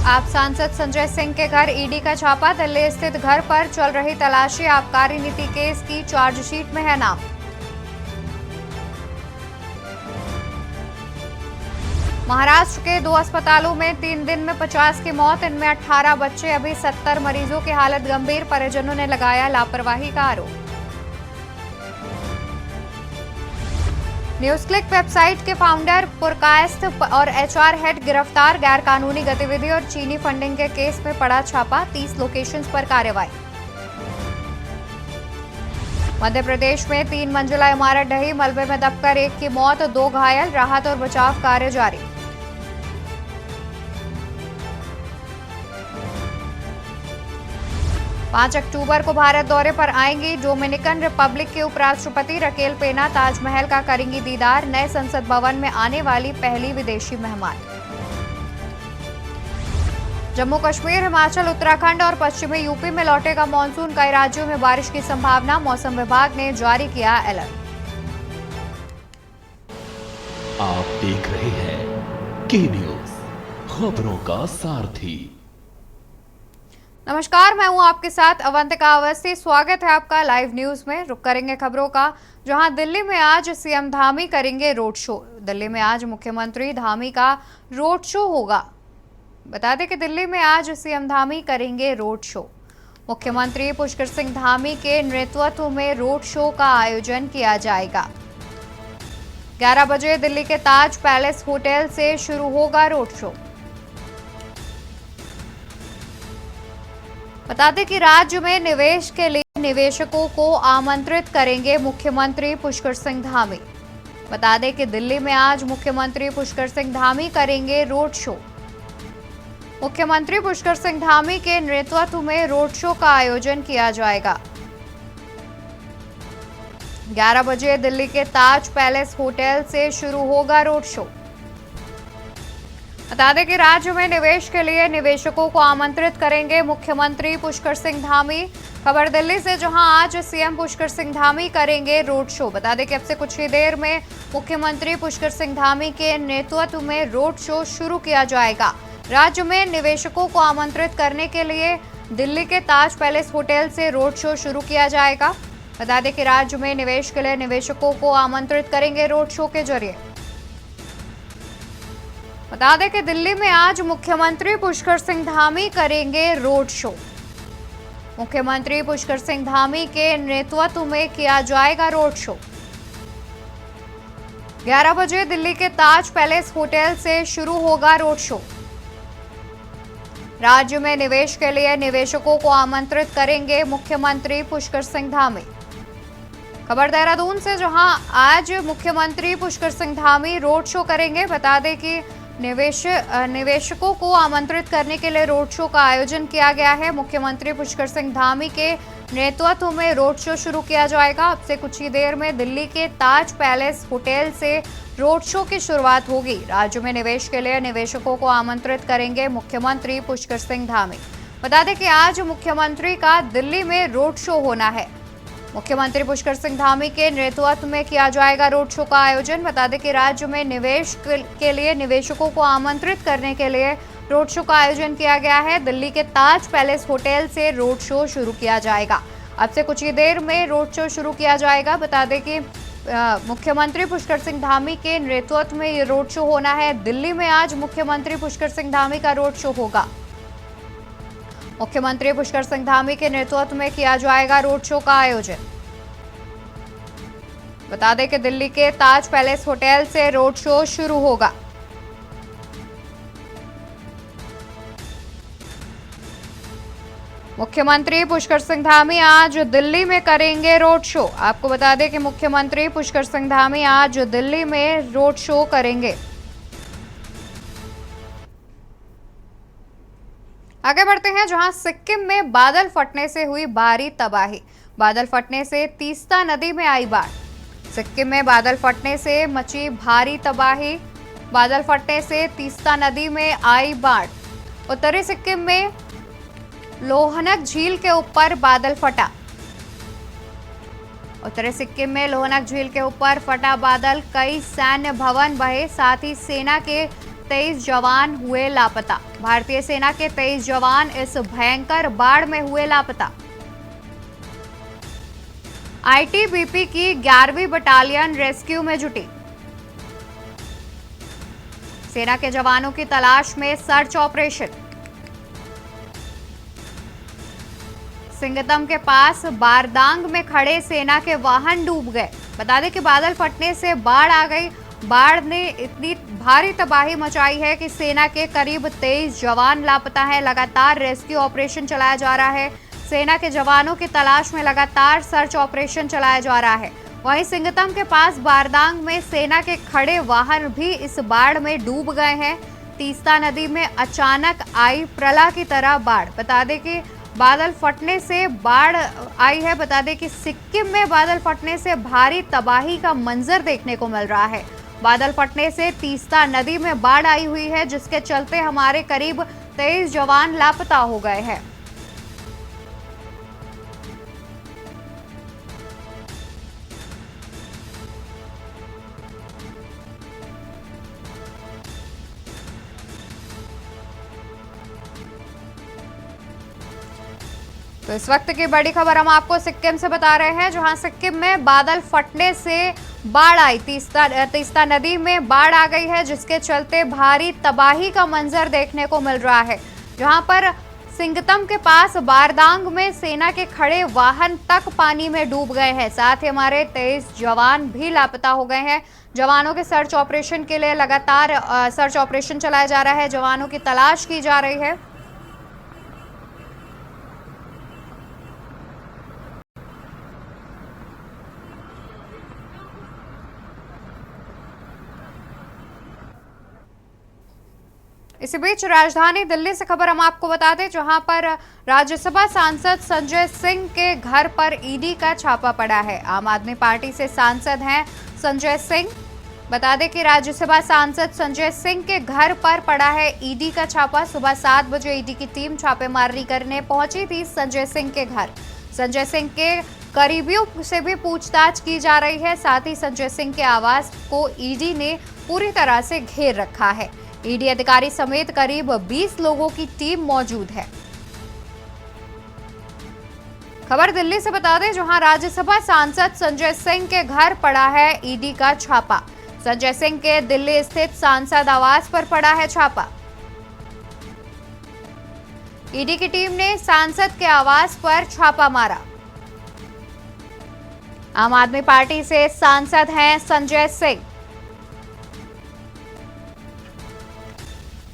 आप सांसद संजय सिंह के घर ईडी का छापा। दिल्ली स्थित घर पर चल रही तलाशी। आबकारी नीति केस की चार्जशीट में है नाम। महाराष्ट्र के 2 अस्पतालों में 3 दिन में 50 की मौत, इनमें 18 बच्चे। अभी 70 मरीजों की हालत गंभीर। परिजनों ने लगाया लापरवाही का आरोप। न्यूज क्लिक वेबसाइट के फाउंडर पुरकायस्थ और एचआर हेड गिरफ्तार। गैरकानूनी गतिविधि और चीनी फंडिंग के केस में पड़ा छापा। 30 लोकेशंस पर कार्रवाई। मध्य प्रदेश में 3 मंजिला इमारत ढही, मलबे में दबकर 1 की मौत, 2 घायल। राहत और बचाव कार्य जारी। पांच अक्टूबर को भारत दौरे पर आएंगी डोमिनिकन रिपब्लिक के उपराष्ट्रपति रकेल पेना। ताजमहल का करेंगी दीदार। नए संसद भवन में आने वाली पहली विदेशी मेहमान। जम्मू कश्मीर, हिमाचल, उत्तराखंड और पश्चिमी यूपी में लौटेगा मानसून। कई राज्यों में बारिश की संभावना। मौसम विभाग ने जारी किया अलर्ट। आप देख रहे हैं के न्यूज, खबरों का सारथी। नमस्कार, मैं हूं आपके साथ अवंतिका अवस्थी। स्वागत है आपका लाइव न्यूज में। रुक करेंगे खबरों का, जहां दिल्ली में आज सीएम धामी करेंगे रोड शो। दिल्ली में आज मुख्यमंत्री धामी का रोड शो होगा। बता दें कि दिल्ली में आज सीएम धामी करेंगे रोड शो। मुख्यमंत्री पुष्कर सिंह धामी के नेतृत्व में रोड शो का आयोजन किया जाएगा। 11 बजे दिल्ली के ताज पैलेस होटल से शुरू होगा रोड शो। बता दें कि राज्य में निवेश के लिए निवेशकों को आमंत्रित करेंगे मुख्यमंत्री पुष्कर सिंह धामी। बता दें कि दिल्ली में आज मुख्यमंत्री पुष्कर सिंह धामी करेंगे रोड शो। मुख्यमंत्री पुष्कर सिंह धामी के नेतृत्व में रोड शो का आयोजन किया जाएगा। 11 बजे दिल्ली के ताज पैलेस होटल से शुरू होगा रोड शो। बता दें कि राज्य में निवेश के लिए निवेशकों को आमंत्रित करेंगे मुख्यमंत्री पुष्कर सिंह धामी। खबर दिल्ली से, जहां आज सीएम पुष्कर सिंह धामी करेंगे रोड शो। बता दें कि अब से कुछ ही देर में मुख्यमंत्री पुष्कर सिंह धामी के नेतृत्व में रोड शो शुरू किया जाएगा। राज्य में निवेशकों को आमंत्रित करने के लिए दिल्ली के ताज पैलेस होटल से रोड शो शुरू किया जाएगा। बता दें कि राज्य में निवेश के लिए निवेशकों को आमंत्रित करेंगे रोड शो के जरिए। बता दें कि दिल्ली में आज मुख्यमंत्री पुष्कर सिंह धामी करेंगे रोड शो। मुख्यमंत्री पुष्कर सिंह धामी के नेतृत्व में किया जाएगा रोड शो। 11 बजे दिल्ली के ताज पैलेस होटल से शुरू होगा रोड शो। राज्य में निवेश के लिए निवेशकों को आमंत्रित करेंगे मुख्यमंत्री पुष्कर सिंह धामी। खबर देहरादून से, जहां आज मुख्यमंत्री पुष्कर सिंह धामी रोड शो करेंगे। बता दें कि निवेशकों को आमंत्रित करने के लिए रोड शो का आयोजन किया गया है। मुख्यमंत्री पुष्कर सिंह धामी के नेतृत्व में रोड शो शुरू किया जाएगा। अब से कुछ ही देर में दिल्ली के ताज पैलेस होटल से रोड शो की शुरुआत होगी। राज्य में निवेश के लिए निवेशकों को आमंत्रित करेंगे मुख्यमंत्री पुष्कर सिंह धामी। बता दें कि आज मुख्यमंत्री का दिल्ली में रोड शो होना है। मुख्यमंत्री पुष्कर सिंह धामी के नेतृत्व में किया जाएगा रोड शो का आयोजन। बता दें कि राज्य में निवेश के लिए निवेशकों को आमंत्रित करने के लिए रोड शो का आयोजन किया गया है। दिल्ली के ताज पैलेस होटल से रोड शो शुरू किया जाएगा। अब से कुछ ही देर में रोड शो शुरू किया जाएगा। बता दें कि मुख्यमंत्री पुष्कर सिंह धामी के नेतृत्व में ये रोड शो होना है। दिल्ली में आज मुख्यमंत्री पुष्कर सिंह धामी का रोड शो होगा। मुख्यमंत्री पुष्कर सिंह धामी के नेतृत्व में किया जाएगा रोड शो का आयोजन। बता दें कि दिल्ली के ताज पैलेस होटल से रोड शो शुरू होगा। मुख्यमंत्री पुष्कर सिंह धामी आज दिल्ली में करेंगे रोड शो। आपको बता दें कि मुख्यमंत्री पुष्कर सिंह धामी आज दिल्ली में रोड शो करेंगे। आगे बढ़ते हैं, जहां सिक्किम में बादल फटने से हुई भारी तबाही। बादल फटने से तीस्ता नदी में आई बाढ़। सिक्किम में बादल फटने से मची भारी तबाही। बादल फटने से तीस्ता नदी में आई बाढ़। उत्तरी सिक्किम में लोहनक झील के ऊपर बादल फटा। उत्तरी सिक्किम में लोहनक झील के ऊपर फटा बादल। कई सैन्य भवन बहे, साथ ही सेना के 23 जवान हुए लापता। भारतीय सेना के 23 जवान इस भयंकर बाढ़ में हुए लापता। आईटीबीपी की 11वीं बटालियन रेस्क्यू में जुटी। सेना के जवानों की तलाश में सर्च ऑपरेशन। सिंगतम के पास बारदांग में खड़े सेना के वाहन डूब गए। बता दें कि बादल फटने से बाढ़ आ गई। बाढ़ ने इतनी भारी तबाही मचाई है कि सेना के करीब 23 जवान लापता हैं। लगातार रेस्क्यू ऑपरेशन चलाया जा रहा है। सेना के जवानों की तलाश में लगातार सर्च ऑपरेशन चलाया जा रहा है। वहीं सिंगतम के पास बारदांग में सेना के खड़े वाहन भी इस बाढ़ में डूब गए हैं। तीस्ता नदी में अचानक आई प्रलय की तरह बाढ़। बता दें कि बादल फटने से बाढ़ आई है। बता दें कि सिक्किम में बादल फटने से भारी तबाही का मंजर देखने को मिल रहा है। बादल फटने से तीस्ता नदी में बाढ़ आई हुई है, जिसके चलते हमारे करीब 23 जवान लापता हो गए हैं। तो इस वक्त की बड़ी खबर हम आपको सिक्किम से बता रहे हैं, जहां सिक्किम में बादल फटने से बाढ़ आई। तीस्ता नदी में बाढ़ आ गई है, जिसके चलते भारी तबाही का मंजर देखने को मिल रहा है। जहां पर सिंगतम के पास बारदांग में सेना के खड़े वाहन तक पानी में डूब गए हैं। साथ ही हमारे 23 जवान भी लापता हो गए हैं। जवानों के सर्च ऑपरेशन के लिए लगातार सर्च ऑपरेशन चलाया जा रहा है। जवानों की तलाश की जा रही है। इसी बीच राजधानी दिल्ली से खबर हम आपको बता दें, जहां पर राज्यसभा सांसद संजय सिंह के घर पर ईडी का छापा पड़ा है। आम आदमी पार्टी से सांसद हैं संजय सिंह। बता दें कि राज्यसभा सांसद संजय सिंह के घर पर पड़ा है ईडी का छापा। सुबह 7 बजे ईडी की टीम छापेमारी करने पहुंची थी संजय सिंह के घर। संजय सिंह के करीबियों से भी पूछताछ की जा रही है। साथ ही संजय सिंह के आवास को ईडी ने पूरी तरह से घेर रखा है। ईडी अधिकारी समेत करीब 20 लोगों की टीम मौजूद है। खबर दिल्ली से बता दें, जहां राज्यसभा सांसद संजय सिंह के घर पड़ा है ईडी का छापा। संजय सिंह के दिल्ली स्थित सांसद आवास पर पड़ा है छापा। ईडी की टीम ने सांसद के आवास पर छापा मारा। आम आदमी पार्टी से सांसद हैं संजय सिंह।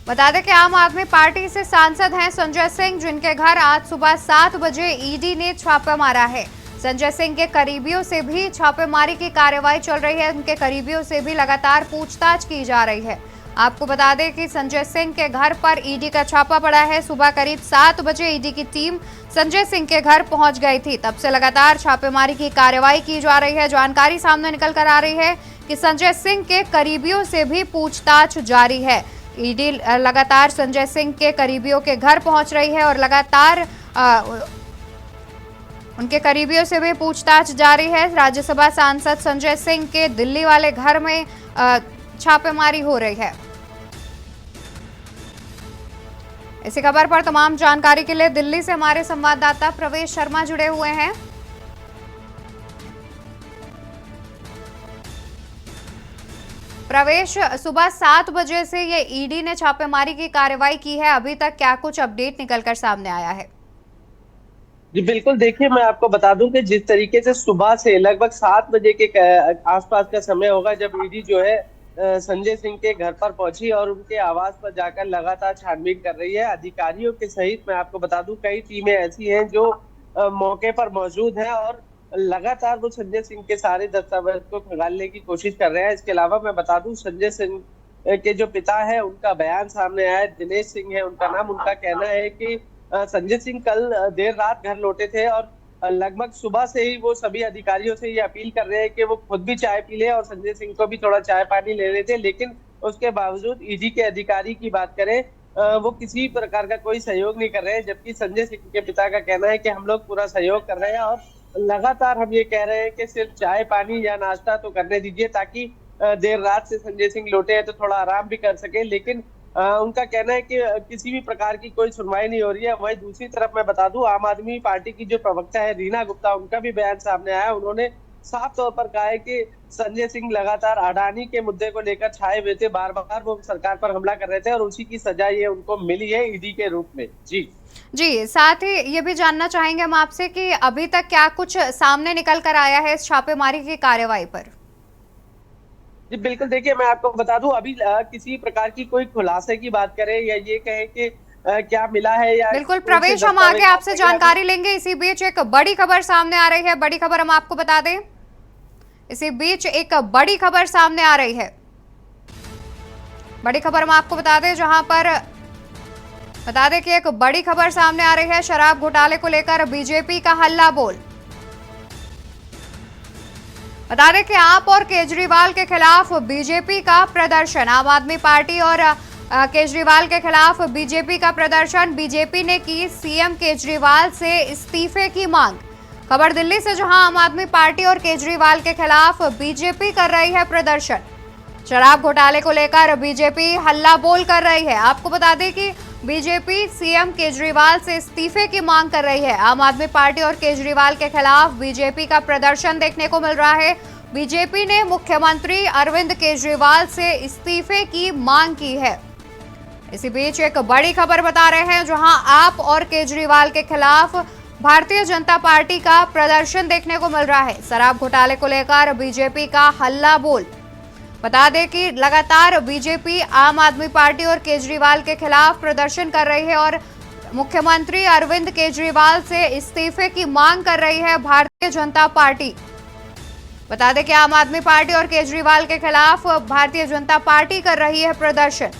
बता दें कि आम आदमी पार्टी से सांसद हैं संजय सिंह, जिनके घर आज सुबह 7 बजे ईडी ने छापा मारा है। संजय सिंह के करीबियों से भी छापेमारी की कार्रवाई चल रही है। उनके करीबियों से भी लगातार पूछताछ की जा रही है। आपको बता दें कि संजय सिंह के घर पर ईडी का छापा पड़ा है। सुबह करीब 7 बजे ईडी की टीम संजय सिंह के घर पहुंच गई थी। तब से लगातार छापेमारी की कार्रवाई की जा रही है। जानकारी सामने निकल कर आ रही है कि संजय सिंह के करीबियों से भी पूछताछ जारी है। ईडी लगातार संजय सिंह के करीबियों के घर पहुंच रही है और लगातार उनके करीबियों से भी पूछताछ जारी है। राज्यसभा सांसद संजय सिंह के दिल्ली वाले घर में छापेमारी हो रही है। इसी खबर पर तमाम जानकारी के लिए दिल्ली से हमारे संवाददाता प्रवेश शर्मा जुड़े हुए हैं। प्रवेश, सुबह 7 बजे से ये ईडी ने छापेमारी की कार्रवाई की है। अभी तक क्या कुछ अपडेट निकलकर सामने आया है? जी बिल्कुल, देखिए मैं आपको बता दूं कि जिस तरीके से सुबह से लगभग 7 बजे के आसपास का समय होगा जब ईडी जो है संजय सिंह के घर पर पहुंची और उनके आवास पर जाकर लगातार छानबीन कर रही है। अधिकारियों के सहित मैं आपको बता दूं कई टीमें ऐसी हैं जो मौके पर मौजूद हैं और लगातार वो संजय सिंह के सारे दस्तावेज को खंगालने की कोशिश कर रहे हैं। इसके अलावा मैं बता दूं संजय सिंह के जो पिता है उनका बयान सामने आया। दिनेश सिंह है उनका नाम। उनका कहना है कि संजय सिंह कल देर रात घर लौटे थे और लगभग सुबह से ही वो सभी अधिकारियों से ये अपील कर रहे हैं कि वो खुद भी चाय पी ले और संजय सिंह को भी थोड़ा चाय पानी ले रहे थे। लेकिन उसके बावजूद ईडी के अधिकारी की बात करें वो किसी प्रकार का कोई सहयोग नहीं कर रहे हैं। जबकि संजय सिंह के पिता का कहना है कि हम लोग पूरा सहयोग कर रहे हैं और लगातार हम ये कह रहे हैं कि सिर्फ चाय पानी या नाश्ता तो करने दीजिए ताकि देर रात से संजय सिंह लौटे हैं तो थोड़ा आराम भी कर सके, लेकिन उनका कहना है कि किसी भी प्रकार की कोई सुनवाई नहीं हो रही है। वहीं दूसरी तरफ मैं बता दूं, आम आदमी पार्टी की जो प्रवक्ता है रीना गुप्ता, उनका भी बयान सामने आया। उन्होंने साफ तौर पर कहा है कि संजय सिंह लगातार अडानी के मुद्दे को लेकर छाए हुए थे, बार बार वो सरकार पर हमला कर रहे थे और उसी की सजा ये उनको मिली है ईडी के रूप में। जी, साथ ही ये भी जानना चाहेंगे हम आपसे कि अभी तक क्या कुछ सामने निकल कर आया है इस छापेमारी की कार्यवाही पर? जी बिल्कुल, देखिए मैं आपको बता दूं, अभी किसी प्रकार की कोई खुलासे की बात करें या ये कहें कि क्या मिला है या बिल्कुल प्रवेश, हम आगे आपसे जानकारी लेंगे। इसी बीच एक बड़ी खबर सामने आ रही है, बड़ी खबर हम आपको बता दें। इसी बीच एक बड़ी खबर सामने आ रही है, बड़ी खबर हम आपको बता दें, जहां पर बता दें कि एक बड़ी खबर सामने आ रही है। शराब घोटाले को लेकर बीजेपी का हल्ला बोल। बता दें कि आप और केजरीवाल के खिलाफ बीजेपी का प्रदर्शन, आम आदमी पार्टी और केजरीवाल के खिलाफ बीजेपी का प्रदर्शन। बीजेपी ने की सीएम केजरीवाल से इस्तीफे की मांग। खबर दिल्ली से, जहां आम आदमी पार्टी और केजरीवाल के खिलाफ बीजेपी कर रही है प्रदर्शन। शराब घोटाले को लेकर बीजेपी हल्ला बोल कर रही है। आपको बता दें कि बीजेपी सीएम केजरीवाल से इस्तीफे की मांग कर रही है। आम आदमी पार्टी और केजरीवाल के खिलाफ बीजेपी का प्रदर्शन देखने को मिल रहा है। बीजेपी ने मुख्यमंत्री अरविंद केजरीवाल से इस्तीफे की मांग की है। इसी बीच एक बड़ी खबर बता रहे हैं, जहां आप और केजरीवाल के खिलाफ भारतीय जनता पार्टी का प्रदर्शन देखने को मिल रहा है। शराब घोटाले को लेकर बीजेपी का हल्ला बोल। बता दें कि लगातार बीजेपी आम आदमी पार्टी और केजरीवाल के खिलाफ प्रदर्शन कर रही है और मुख्यमंत्री अरविंद केजरीवाल से इस्तीफे की मांग कर रही है भारतीय जनता पार्टी। बता दें कि आम आदमी पार्टी और केजरीवाल के खिलाफ भारतीय जनता पार्टी कर रही है प्रदर्शन।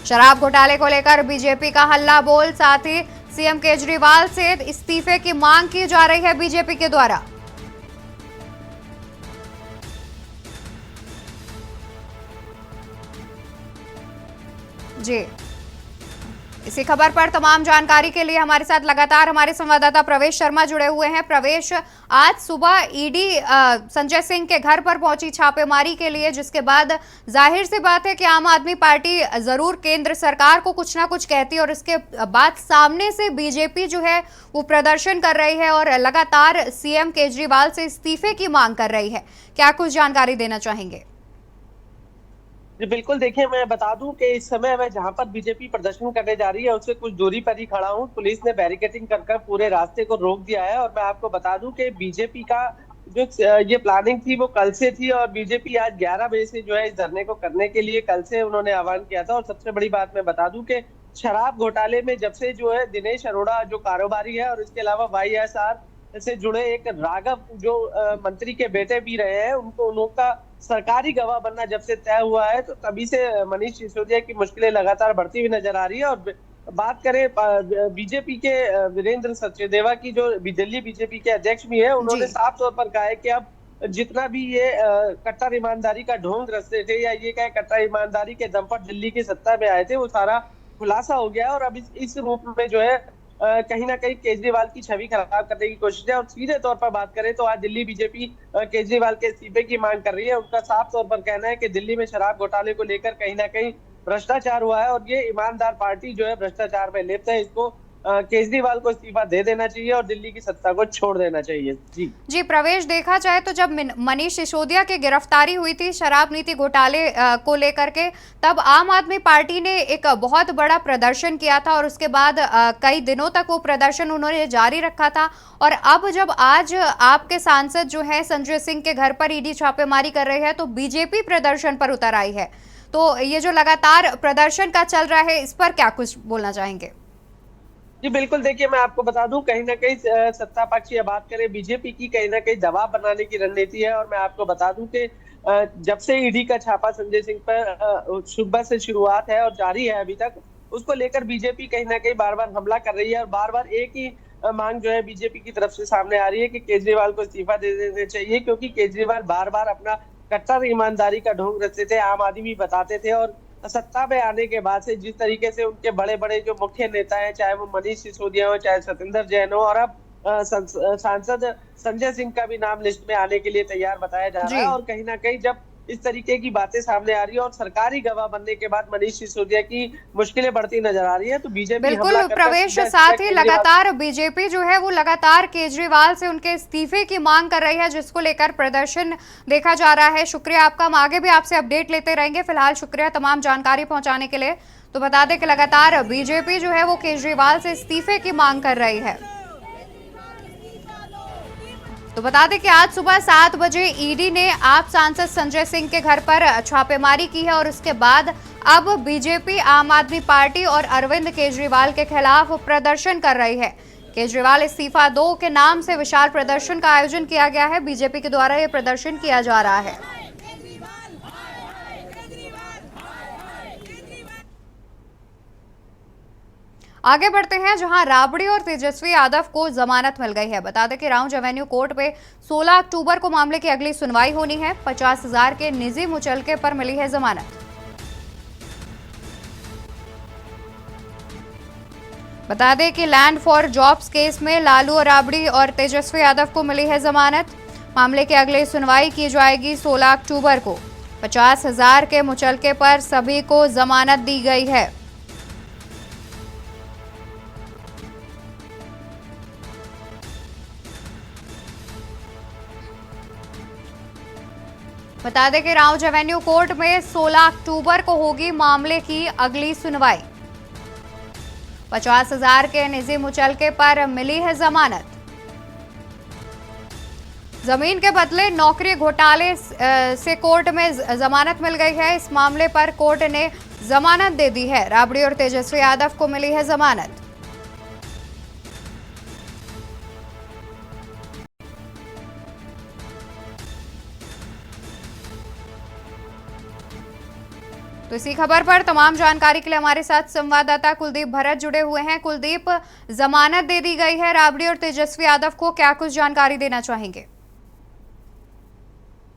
शराब घोटाले को लेकर बीजेपी का हल्ला बोल, साथ ही सीएम केजरीवाल से इस्तीफे की मांग की जा रही है बीजेपी के द्वारा। जी, इसी खबर पर तमाम जानकारी के लिए हमारे साथ लगातार हमारे संवाददाता प्रवेश शर्मा जुड़े हुए हैं। प्रवेश, आज सुबह ईडी संजय सिंह के घर पर पहुंची छापेमारी के लिए, जिसके बाद जाहिर सी बात है कि आम आदमी पार्टी जरूर केंद्र सरकार को कुछ ना कुछ कहती है और इसके बाद सामने से बीजेपी जो है वो प्रदर्शन कर रही है और लगातार सीएम केजरीवाल से इस्तीफे की मांग कर रही है। क्या कुछ जानकारी देना चाहेंगे? जी बिल्कुल, देखिए मैं बता दूं कि इस समय मैं जहां पर बीजेपी प्रदर्शन करने जा रही है उससे कुछ दूरी पर ही खड़ा हूं। पुलिस ने बैरिकेडिंग कर पूरे रास्ते को रोक दिया है और मैं आपको बता दूं कि बीजेपी का जो ये प्लानिंग थी वो कल से थी और बीजेपी आज 11 बजे से जो है इस धरने को करने के लिए कल से उन्होंने आह्वान किया था। और सबसे बड़ी बात मैं बता दूं कि शराब घोटाले में जब से जो है दिनेश अरोड़ा जो कारोबारी है और इसके अलावा वाईएसआर से जुड़े एक राघव जो मंत्री के बेटे भी रहे हैं, उनका सरकारी गवाह बनना जब से तय हुआ है तो तभी से मनीष सिसोदिया की मुश्किलें लगातार बढ़ती हुई नजर आ रही है। और बात करें बीजेपी के वीरेंद्र सचदेवा की, जो दिल्ली बीजेपी के अध्यक्ष भी है, उन्होंने साफ तौर पर कहा है कि अब जितना भी ये कट्टर ईमानदारी का ढोंग रचते थे या ये कहे कट्टर ईमानदारी के दम पर दिल्ली की सत्ता में आए थे, वो सारा खुलासा हो गया है। और अब इस रूप में जो है कहीं ना कहीं केजरीवाल की छवि खराब करने की कोशिश है। और सीधे तौर पर बात करें तो आज दिल्ली बीजेपी केजरीवाल के इस्तीफे की मांग कर रही है। उनका साफ तौर पर कहना है कि दिल्ली में शराब घोटाले को लेकर कहीं ना कहीं भ्रष्टाचार हुआ है और ये ईमानदार पार्टी जो है भ्रष्टाचार में लिप्त है। इसको केजरीवाल को इस्तीफा दे देना चाहिए और दिल्ली की सत्ता को छोड़ देना चाहिए। जी प्रवेश, देखा जाए तो जब मनीष सिसोदिया की गिरफ्तारी हुई थी शराब नीति घोटाले को लेकर के, तब आम आदमी पार्टी ने एक बहुत बड़ा प्रदर्शन किया था और उसके बाद कई दिनों तक वो प्रदर्शन उन्होंने जारी रखा था। और अब जब आज आपके सांसद जो है संजय सिंह के घर पर ईडी छापेमारी कर रही है तो बीजेपी प्रदर्शन पर उतर आई है। तो ये जो लगातार प्रदर्शन का चल रहा है, इस पर क्या कुछ बोलना चाहेंगे? जी बिल्कुल, देखिए मैं आपको बता दूं, कहीं ना कहीं सत्ता पक्ष या बात करें बीजेपी की, कहीं ना कहीं दबाव बनाने की रणनीति है। और मैं आपको बता दूं कि जब से ईडी का छापा संजय सिंह पर सुबह से शुरुआत है और जारी है अभी तक, उसको लेकर बीजेपी कहीं ना कहीं बार बार हमला कर रही है और बार बार एक ही मांग जो है बीजेपी की तरफ से सामने आ रही है कि केजरीवाल को इस्तीफा दे देना चाहिए, क्योंकि केजरीवाल बार बार अपना कट्टर ईमानदारी का ढोंग रचते थे, आम आदमी बताते थे। और सत्ता में आने के बाद से जिस तरीके से उनके बड़े बड़े जो मुख्य नेता हैं, चाहे वो मनीष सिसोदिया हो, चाहे सत्येंद्र जैन हो, और अब सांसद संजय सिंह का भी नाम लिस्ट में आने के लिए तैयार बताया जा रहा है। और कहीं ना कहीं जब इस तरीके की बातें सामने आ रही है और सरकारी गवाह बनने के बाद मनीष सिसोदिया की मुश्किलें बढ़ती नजर आ रही है। तो बीजेपी हमला बिल्कुल कर प्रवेश, सीधा साथ ही केजरीवाल। लगातार बीजेपी जो है वो लगातार केजरीवाल से उनके इस्तीफे की मांग कर रही है, जिसको लेकर प्रदर्शन देखा जा रहा है। शुक्रिया आपका, हम आगे भी आपसे अपडेट लेते रहेंगे। फिलहाल शुक्रिया तमाम जानकारी पहुंचाने के लिए। तो बता दें कि लगातार बीजेपी जो है वो केजरीवाल से इस्तीफे की मांग कर रही है। तो बता दें कि आज सुबह 7 बजे ईडी ने आप सांसद संजय सिंह के घर पर छापेमारी की है और उसके बाद अब बीजेपी, आम आदमी पार्टी और अरविंद केजरीवाल के खिलाफ प्रदर्शन कर रही है। केजरीवाल इस्तीफा दो के नाम से विशाल प्रदर्शन का आयोजन किया गया है। बीजेपी के द्वारा यह प्रदर्शन किया जा रहा है। आगे बढ़ते हैं, जहां राबड़ी और तेजस्वी यादव को जमानत मिल गई है। बता दें कि राउंड एवेन्यू कोर्ट में 16 अक्टूबर को मामले की अगली सुनवाई होनी है। 50,000 के निजी मुचलके पर मिली है जमानत। बता दें कि लैंड फॉर जॉब्स केस में लालू और राबड़ी और तेजस्वी यादव को मिली है जमानत। मामले की अगली सुनवाई की जाएगी 16 अक्टूबर को। 50,000 के मुचलके पर सभी को जमानत दी गई है। बता दें कि राउंड एवेन्यू कोर्ट में 16 अक्टूबर को होगी मामले की अगली सुनवाई। 50,000 के निजी मुचलके पर मिली है जमानत। जमीन के बदले नौकरी घोटाले से कोर्ट में जमानत मिल गई है। इस मामले पर कोर्ट ने जमानत दे दी है। राबड़ी और तेजस्वी यादव को मिली है जमानत। तो इसी खबर पर तमाम जानकारी के लिए हमारे साथ संवाददाता कुलदीप भरत जुड़े हुए हैं। कुलदीप, जमानत दे दी गई है राबड़ी और तेजस्वी यादव को, क्या कुछ जानकारी देना चाहेंगे?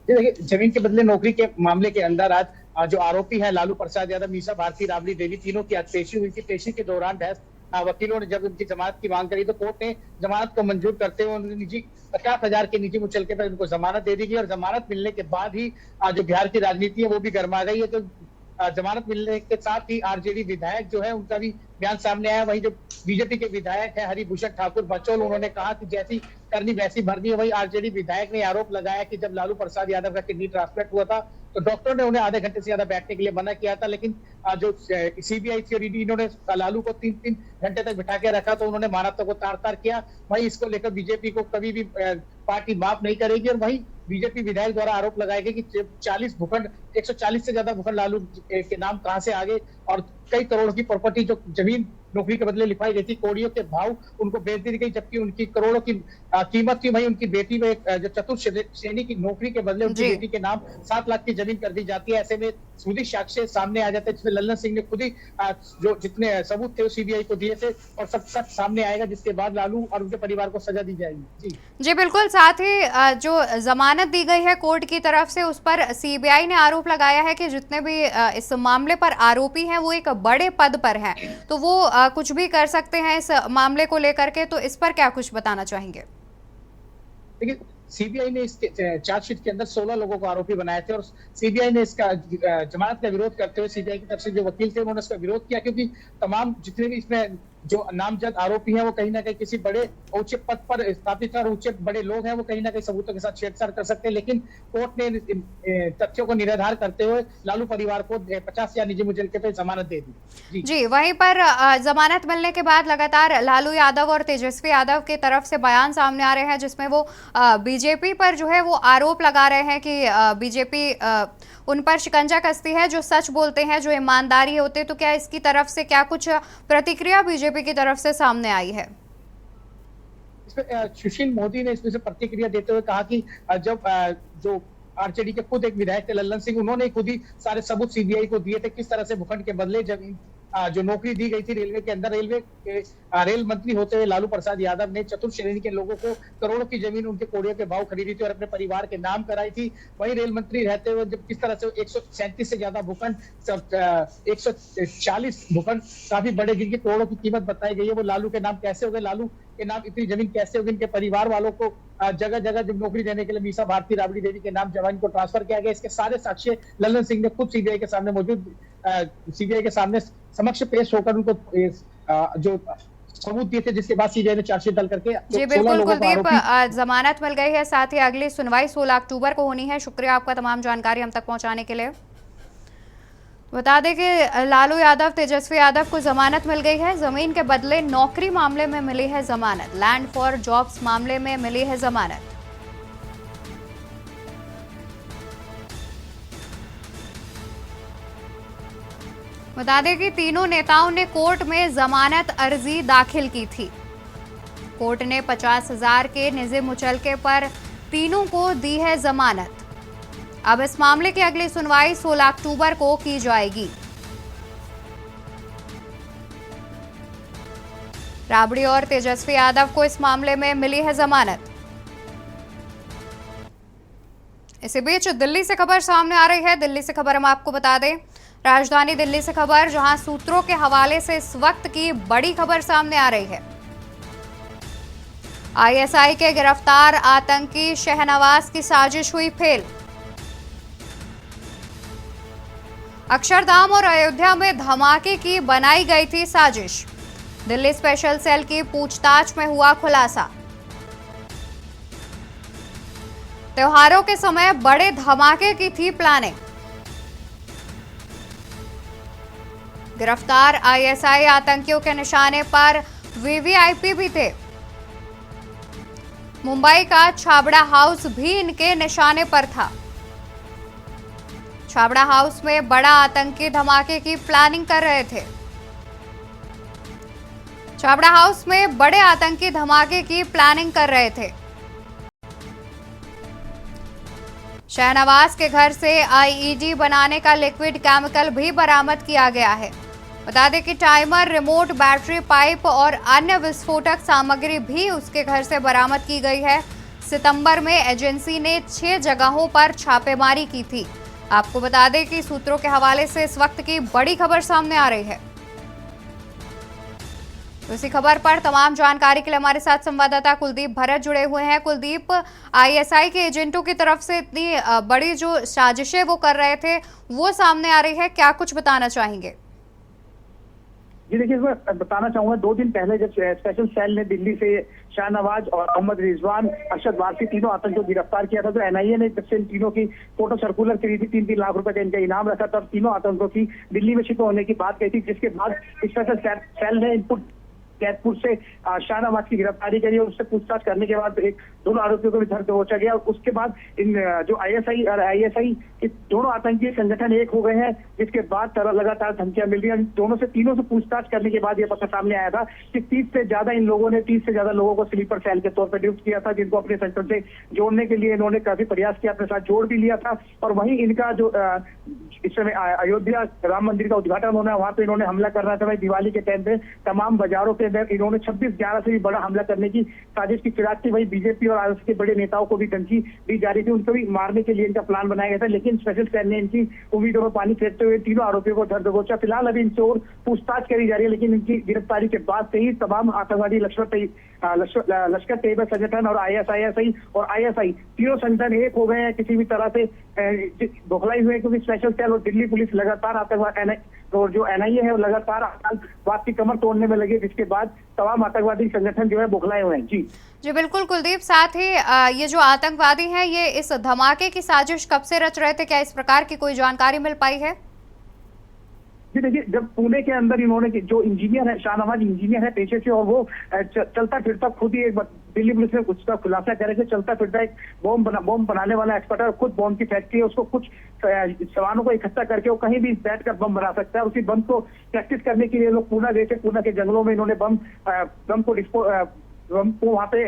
देखिए, जमीन के बदले नौकरी के मामले के अंदर आज जो आरोपी है लालू प्रसाद यादव, मीसा भारती, राबड़ी देवी, तीनों की आज पेशी हुई थी। पेशी के दौरान बहस वकीलों ने जब उनकी जमानत की मांग करी तो कोर्ट ने जमानत को मंजूर करते हुए उन्हें निजी 50,000 के निजी मुचलके पर उनको जमानत दे दी गई। और जमानत मिलने के बाद ही जो बिहार की राजनीति है वो भी गर्मा गई है। तो जमानत मिलने के साथ ही आरजेडी विधायक जो है उनका भी बयान सामने आया। वही जो बीजेपी के विधायक है हरिभूषण ठाकुर बचौल, उन्होंने कहा कि जैसी करनी वैसी भरनी है। वही आरजेडी विधायक ने आरोप लगाया कि जब लालू प्रसाद यादव का किडनी ट्रांसप्लांट हुआ था तो डॉक्टर ने उन्हें आधे घंटे से ज्यादा बैठने के लिए मना किया था, लेकिन जो सीबीआई थी और ईडी, इन्होंने लालू को 3-3 घंटे तक बिठा के रखा तो उन्होंने मानवता को तार-तार किया। वही इसको लेकर बीजेपी को कभी भी पार्टी माफ नहीं करेगी। और वही बीजेपी विधायक द्वारा आरोप लगाया गया कि 40 भूखंड, 140 से ज्यादा भूखंड लालू के नाम कहां से आ गए और कई करोड़ की प्रॉपर्टी जो जमीन नौकरी के बदले लिखवाई गई थी, कौड़ियों के भाव उनको बेच दी गई, जबकि उनकी करोड़ों की कीमत थी। वही उनकी बेटी में जो चतुर्थ श्रेणी की नौकरी के बदले उनकी बेटी के नाम 7 लाख की जमीन कर दी जाती है। ऐसे में खुद ही साक्ष्य सामने आ जाते हैं, जिसमें लल्लन सिंह ने खुद ही जो जितने सबूत थे वो सीबीआई को दिए थे और सब सच सामने आएगा, जिसके बाद लालू और उनके परिवार को सजा दी जाएगी। जी बिल्कुल, साथ ही जो जमानत दी गई है कोर्ट की तरफ से, उस पर सीबीआई ने आरोप लगाया है कि जितने भी इस मामले पर आरोपी हैं वो एक बड़े पद पर हैं, तो वो कुछ भी कर सकते हैं इस मामले को लेकर के। तो इस पर क्या कुछ बताना चाहेंगे? देखिए, सीबीआई ने इस चार्जशीट के अंदर 16 लोगों को आरोपी बनाए थे और सीबीआई ने इसका जमानत का विरोध करते हुए सीबीआई की तरफ से जो वकील थे उन्होंने इसका विरोध किया, क्योंकि तमाम जितने भी इसमें जो नामजद आरोपी हैं वो कहीं ना कहीं किसी बड़े ऊंचे पद पर स्थापित और ऊंचे बड़े लोग हैं, वो कहीं ना कहीं सबूतों के साथ छेड़छाड़ कर सकते हैं। लेकिन कोर्ट ने तथ्यों को निराधार करते हुए लालू परिवार को 50,000 निजी मुचलके पे जमानत दे दी। जी वहीं पर जमानत मिलने के बाद लगातार लालू यादव और तेजस्वी यादव की तरफ से बयान सामने आ रहे हैं, जिसमें वो बीजेपी पर जो है वो आरोप लगा रहे हैं कि बीजेपी उन पर शिकंजा कसती है, जो सच बोलते हैं, जो ईमानदारी होते। तो क्या इसकी तरफ से क्या कुछ प्रतिक्रिया बीजेपी की तरफ से सामने आई है? इसमें सुशील मोदी ने इसमें से प्रतिक्रिया देते हुए कहा कि जब जो आरजेडी के खुद एक विधायक थे लल्लन सिंह, उन्होंने खुद ही सारे सबूत सीबीआई को दिए थे किस तरह से भूखंड के बदले जब जो नौकरी दी गई थी रेलवे के अंदर, रेल मंत्री होते हुए लालू प्रसाद यादव ने चतुर्थ श्रेणी के लोगों को करोड़ों की जमीन उनके कोड़ियों के भाव खरीदी थी और अपने परिवार के नाम कराई थी। वहीं रेल मंत्री रहते हुए जब किस तरह से 137 से ज्यादा भूखंड, 140 भूखंड काफी बड़े जिनकी करोड़ों की कीमत बताई गई है, वो लालू के नाम कैसे हो गए, लालू के नाम इतनी जमीन कैसे होगी, इनके परिवार वालों को जगह जगह जब नौकरी देने के लिए मीसा भारती राबड़ी देवी के नाम जवान को ट्रांसफर किया गया, इसके सारे साक्ष्य लल्लन सिंह ने खुद सीबीआई के सामने सीबीआई के सामने समक्ष पेश होकर उनको जो सबूत दिए थे, जिसके बाद सीबीआई ने चार्जशीट डाल करके जी बिल्कुल कुलदीप, जमानत मिल गई है, साथ ही अगली सुनवाई 16 अक्टूबर को होनी है। शुक्रिया आपका तमाम जानकारी हम तक पहुंचाने के लिए। बता दें कि लालू यादव, तेजस्वी यादव को जमानत मिल गई है। जमीन के बदले नौकरी मामले में मिली है जमानत, लैंड फॉर जॉब्स मामले में मिली है जमानत। बता दें कि तीनों नेताओं ने कोर्ट में जमानत अर्जी दाखिल की थी। कोर्ट ने 50,000 के निजी मुचलके पर तीनों को दी है जमानत। अब इस मामले की अगली सुनवाई 16 अक्टूबर को की जाएगी। राबड़ी और तेजस्वी यादव को इस मामले में मिली है जमानत। इसी बीच दिल्ली से खबर सामने आ रही है। दिल्ली से खबर हम आपको बता दें, राजधानी दिल्ली से खबर, जहां सूत्रों के हवाले से इस वक्त की बड़ी खबर सामने आ रही है। आईएसआई के गिरफ्तार आतंकी शहनवाज की साजिश हुई फेल। अक्षरधाम और अयोध्या में धमाके की बनाई गई थी साजिश। दिल्ली स्पेशल सेल की पूछताछ में हुआ खुलासा। त्योहारों के समय बड़े धमाके की थी प्लानिंग। गिरफ्तार आईएसआई आतंकियों के निशाने पर वीवीआईपी भी थे। मुंबई का छाबड़ा हाउस भी इनके निशाने पर था। छाबड़ा हाउस में बड़ा आतंकी धमाके की प्लानिंग कर रहे थे। छाबड़ा हाउस में बड़े आतंकी धमाके की प्लानिंग कर रहे थे। शहनवाज के घर से आईईडी बनाने का लिक्विड केमिकल भी बरामद किया गया है। बता दें कि टाइमर, रिमोट, बैटरी, पाइप और अन्य विस्फोटक सामग्री भी उसके घर से बरामद की गई है। सितंबर में एजेंसी ने 6 जगहों पर छापेमारी की थी। आपको बता दें कि सूत्रों के हवाले से इस वक्त की बड़ी खबर सामने आ रही है। तो इसी खबर पर तमाम जानकारी के लिए हमारे साथ संवाददाता कुलदीप भरत जुड़े हुए हैं। कुलदीप, आईएसआई के एजेंटों की तरफ से इतनी बड़ी जो साजिशें वो कर रहे थे वो सामने आ रही है, क्या कुछ बताना चाहेंगे? जी देखिए, मैं बताना चाहूंगा 2 दिन पहले जब स्पेशल सेल ने दिल्ली से शाहनवाज और मोहम्मद रिजवान, अरशद वारसी तीनों आतंकियों को गिरफ्तार किया था, तो एनआईए ने जब से इन तीनों की फोटो सर्कुलर करी थी, 3-3 लाख रुपए का इनका इनाम रखा था और तीनों आतंकियों की दिल्ली में शिफ्ट होने की बात कही थी, जिसके बाद स्पेशल सेल ने इनपुट कैदपुर से शाहनवाज की गिरफ्तारी करी और उससे पूछताछ करने के बाद दोनों आरोपियों को भी धर दबोचा गया। उसके बाद इन जो आईएसआई और आईएसआई के दोनों आतंकी संगठन एक हो गए हैं, जिसके बाद लगातार धमकियां मिल रही हैं। तीनों से पूछताछ करने के बाद यह पता सामने आया था कि 30 से ज्यादा लोगों को स्लीपर सेल के तौर पर नियुक्त किया था, जिनको अपने सेक्टर से जोड़ने के लिए इन्होंने काफी प्रयास किया, अपने साथ जोड़ भी लिया था। और वहीं इनका जो इस समय अयोध्या राम मंदिर का उद्घाटन होना है, वहां पे इन्होंने हमला करना था। दिवाली के टाइम पे तमाम बाजारों के अंदर इन्होंने 26/11 से भी बड़ा हमला करने की साजिश की फिराक थी। वही बीजेपी और आरएसएस के बड़े नेताओं को भी धमकी दी जा रही थी, उनको भी मारने के लिए इनका प्लान बनाया गया था। लेकिन स्पेशल सेल ने इनकी उम्मीदों में पानी फेरते हुए तीनों आरोपियों को धर दबोचा। फिलहाल अभी इनसे और पूछताछ करी जा रही है, लेकिन इनकी गिरफ्तारी के बाद से ही तमाम आतंकवादी लश्कर तैयबा संगठन और आईएसआई तीनों संगठन एक हो गए हैं, किसी भी तरह से बौखलाई हुए, क्योंकि स्पेशल सेल और दिल्ली पुलिस लगातार आतंकवाद और जो एनआईए है वो लगातार आतंकवाद की कमर तोड़ने में लगे, जिसके बाद तमाम आतंकवादी संगठन जो है बौखलाए हुए हैं। जी बिल्कुल कुलदीप, साथ ही ये जो आतंकवादी हैं ये इस धमाके की साजिश कब से रच रहे थे, क्या इस प्रकार की कोई जानकारी मिल पाई है? जी देखिए, जब पुणे के अंदर इन्होंने जो इंजीनियर है, शाहनवाज इंजीनियर है पेशे से, और वो चलता फिरता खुद ही एक दिल्ली पुलिस ने उसका खुलासा करे कि चलता फिरता एक बॉम्ब बनाने वाला एक्सपर्ट है, खुद बॉम्ब की फैक्ट्री है, उसको कुछ सामानों को इकट्ठा करके वो कहीं भी बैठकर बम बना सकता है। उसी बम को प्रैक्टिस करने के लिए लोग पूना गए थे। पूना के जंगलों में इन्होंने बम को वहाँ पे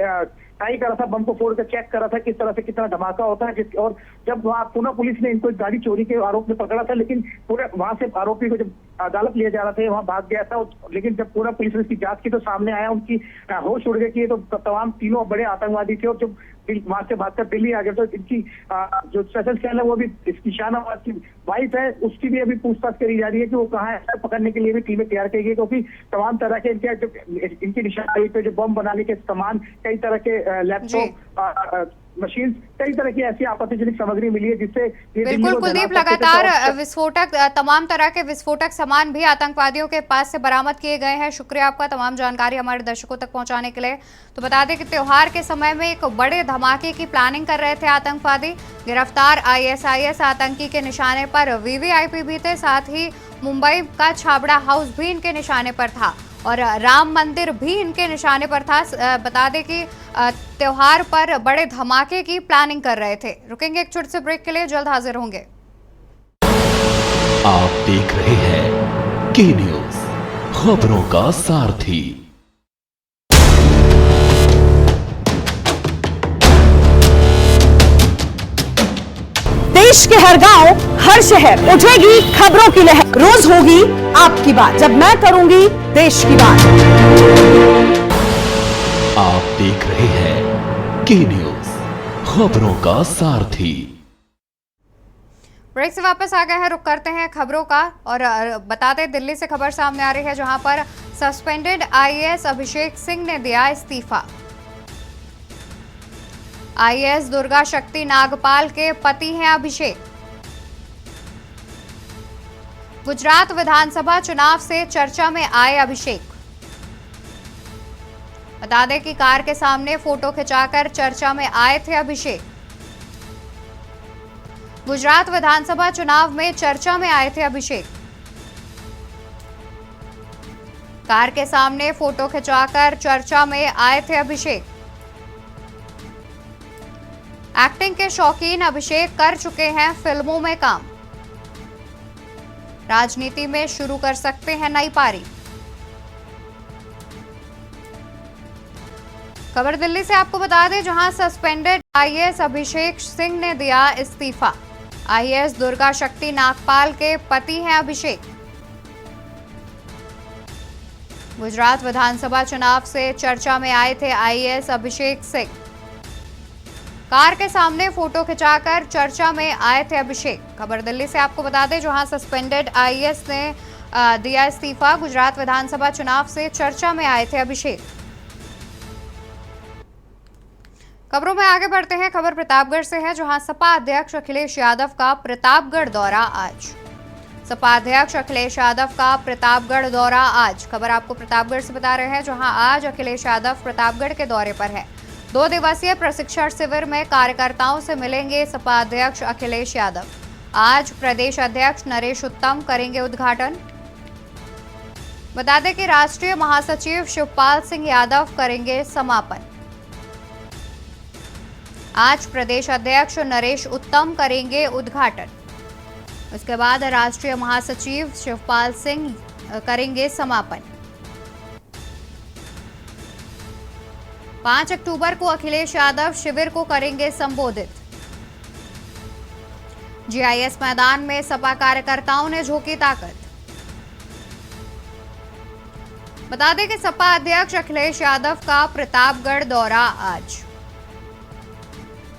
ट्राई कर रहा था, बम को फोड़ कर चेक कर रहा था किस तरह से कितना धमाका होता है। और जब वहाँ पुणे पुलिस ने इनको गाड़ी चोरी के आरोप में पकड़ा था, लेकिन पूरे वहां से आरोपी को जब अदालत लिया जा रहा था वहां भाग गया था। लेकिन जब पुणे पुलिस ने इसकी जांच की तो सामने आया उनकी होश उड़ गई कि ये तो तमाम तीनों बड़े आतंकवादी थे। और जब वहां से भागकर दिल्ली आ गए तो इनकी जो स्पेशल सेल है वो भी इसकी शाहनवाज की वाइफ है, उसकी भी अभी पूछताछ करी जा रही है कि वो कहाँ है। पकड़ने के लिए भी टीमें तैयार की गई, क्योंकि तमाम तरह के इनकी निशानदेही पे जो बम बनाने के सामान, कई तरह के लैपटॉप, मशीन, कई तरह की ऐसी आपत्तिजनक सामग्री मिली है जिससे बिल्कुल कुलदीप, लगातार विस्फोटक, तमाम तरह के विस्फोटक सामान भी आतंकवादियों के पास से बरामद किए गए हैं। शुक्रिया आपका तमाम जानकारी हमारे दर्शकों तक पहुंचाने के लिए। तो बता दें कि त्योहार के समय में एक बड़े धमाके की प्लानिंग कर रहे थे आतंकवादी। गिरफ्तार ISIS आतंकी के निशाने पर VVIP भी थे, साथ ही मुंबई का छाबड़ा हाउस भी इनके निशाने पर था और राम मंदिर भी इनके निशाने पर था। बता दें कि त्योहार पर बड़े धमाके की प्लानिंग कर रहे थे। रुकेंगे एक छोटे से ब्रेक के लिए, जल्द हाजिर होंगे। आप देख रहे हैं के न्यूज, खबरों का सारथी। देश के हर गांव, हर शहर उठेगी खबरों की लहर। रोज होगी आपकी बात, जब मैं करूंगी देश की बात। आप देख रहे हैं के न्यूज, खबरों का सारथी। ब्रेक से वापस आ गए हैं, रुक करते हैं खबरों का और बताते दिल्ली से खबर सामने आ रही है, जहां पर सस्पेंडेड IAS अभिषेक सिंह ने दिया इस्तीफा। IAS दुर्गा शक्ति नागपाल के पति हैं अभिषेक। गुजरात विधानसभा चुनाव से चर्चा में आए अभिषेक। बता दें कि कार के सामने फोटो खिंचाकर चर्चा में आए थे अभिषेक। गुजरात विधानसभा चुनाव में चर्चा में आए थे अभिषेक। कार के सामने फोटो खिंचाकर चर्चा में आए थे अभिषेक। एक्टिंग के शौकीन अभिषेक कर चुके हैं फिल्मों में काम। राजनीति में शुरू कर सकते हैं नई पारी। खबर दिल्ली से आपको बता दें, जहां सस्पेंडेड IAS अभिषेक सिंह ने दिया इस्तीफा। IAS दुर्गा शक्ति नागपाल के पति हैं अभिषेक। गुजरात विधानसभा चुनाव से चर्चा में आए थे IAS अभिषेक सिंह। कार के सामने फोटो खिंचाकर चर्चा में आए थे अभिषेक। खबर दिल्ली से आपको बता दें, जहां सस्पेंडेड IAS ने दिया इस्तीफा। गुजरात विधानसभा चुनाव से चर्चा में आए थे अभिषेक। खबरों में आगे बढ़ते हैं। खबर प्रतापगढ़ से है, जहां सपा अध्यक्ष अखिलेश यादव का प्रतापगढ़ दौरा आज। सपा अध्यक्ष अखिलेश यादव का प्रतापगढ़ दौरा आज। खबर आपको प्रतापगढ़ से बता रहे हैं, जहां आज अखिलेश यादव प्रतापगढ़ के दौरे पर है। 2 दिवसीय प्रशिक्षण शिविर में कार्यकर्ताओं से मिलेंगे सपा अध्यक्ष अखिलेश यादव। आज प्रदेश अध्यक्ष नरेश उत्तम करेंगे उद्घाटन। बता दें कि राष्ट्रीय महासचिव शिवपाल सिंह यादव करेंगे समापन। आज प्रदेश अध्यक्ष नरेश उत्तम करेंगे उद्घाटन। उसके बाद राष्ट्रीय महासचिव शिवपाल सिंह करेंगे समापन। 5 अक्टूबर को अखिलेश यादव शिविर को करेंगे संबोधित। GIS मैदान में सपा कार्यकर्ताओं ने झोंकी ताकत। बता दें कि सपा अध्यक्ष अखिलेश यादव का प्रतापगढ़ दौरा आज।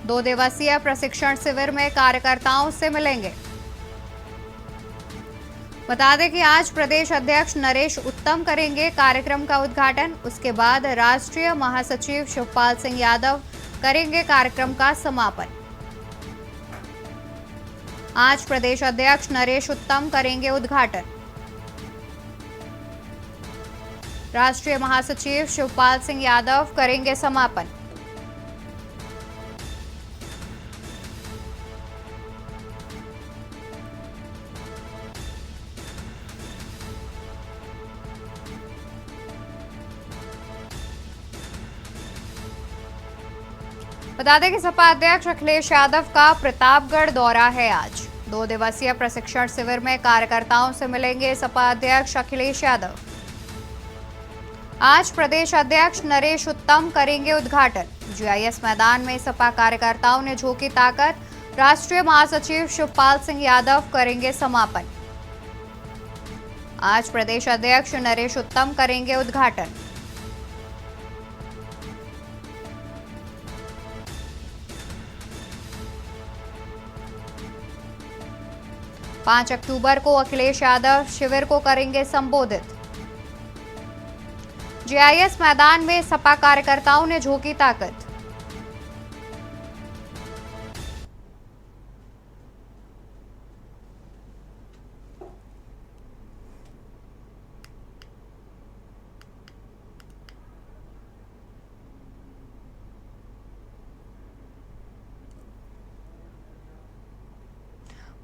2 दिवसीय प्रशिक्षण शिविर में कार्यकर्ताओं से मिलेंगे। बता दें कि आज प्रदेश अध्यक्ष नरेश उत्तम करेंगे कार्यक्रम का उद्घाटन। उसके बाद राष्ट्रीय महासचिव शिवपाल सिंह यादव करेंगे कार्यक्रम का समापन। आज प्रदेश अध्यक्ष नरेश उत्तम करेंगे उद्घाटन। राष्ट्रीय महासचिव शिवपाल सिंह यादव करेंगे समापन। बता दें कि सपा अध्यक्ष अखिलेश यादव का प्रतापगढ़ दौरा है आज। 2 दिवसीय प्रशिक्षण शिविर में कार्यकर्ताओं से मिलेंगे सपा अध्यक्ष अखिलेश यादव। आज प्रदेश अध्यक्ष नरेश उत्तम करेंगे उद्घाटन। जीआईएस मैदान में सपा कार्यकर्ताओं ने झोंकी ताकत। राष्ट्रीय महासचिव शिवपाल सिंह यादव करेंगे समापन। आज प्रदेश अध्यक्ष नरेश उत्तम करेंगे उद्घाटन। पांच अक्टूबर को अखिलेश यादव शिविर को करेंगे संबोधित। जीआईएस मैदान में सपा कार्यकर्ताओं ने झोंकी ताकत।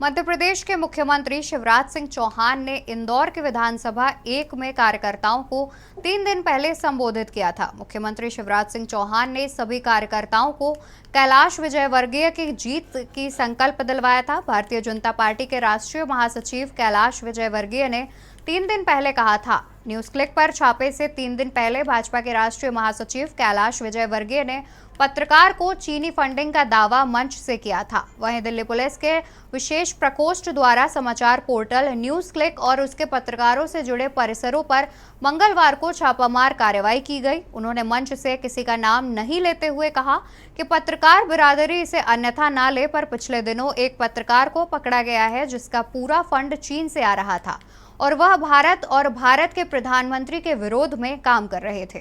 मध्य प्रदेश के मुख्यमंत्री शिवराज सिंह चौहान ने इंदौर के विधानसभा 1 में कार्यकर्ताओं को 3 दिन पहले संबोधित किया था। मुख्यमंत्री शिवराज सिंह चौहान ने सभी कार्यकर्ताओं को कैलाश विजयवर्गीय की जीत की संकल्प दिलवाया था। भारतीय जनता पार्टी के राष्ट्रीय महासचिव कैलाश विजयवर्गीय ने 3 दिन पहले कहा था। न्यूज क्लिक पर छापे से 3 दिन पहले भाजपा के राष्ट्रीय महासचिव कैलाश विजयवर्गीय ने पत्रकार को चीनी फंडिंग का दावा मंच से किया था। वहीं दिल्ली पुलिस के विशेष प्रकोष्ठ द्वारा समाचार पोर्टल न्यूज क्लिक और उसके पत्रकारों से जुड़े परिसरों पर मंगलवार को छापामार कार्रवाई की गई। उन्होंने मंच से किसी का नाम नहीं लेते हुए कहा कि पत्रकार बिरादरी इसे अन्यथा ना ले, पर पिछले दिनों एक पत्रकार को पकड़ा गया है जिसका पूरा फंड चीन से आ रहा था और वह भारत और भारत के प्रधानमंत्री के विरोध में काम कर रहे थे।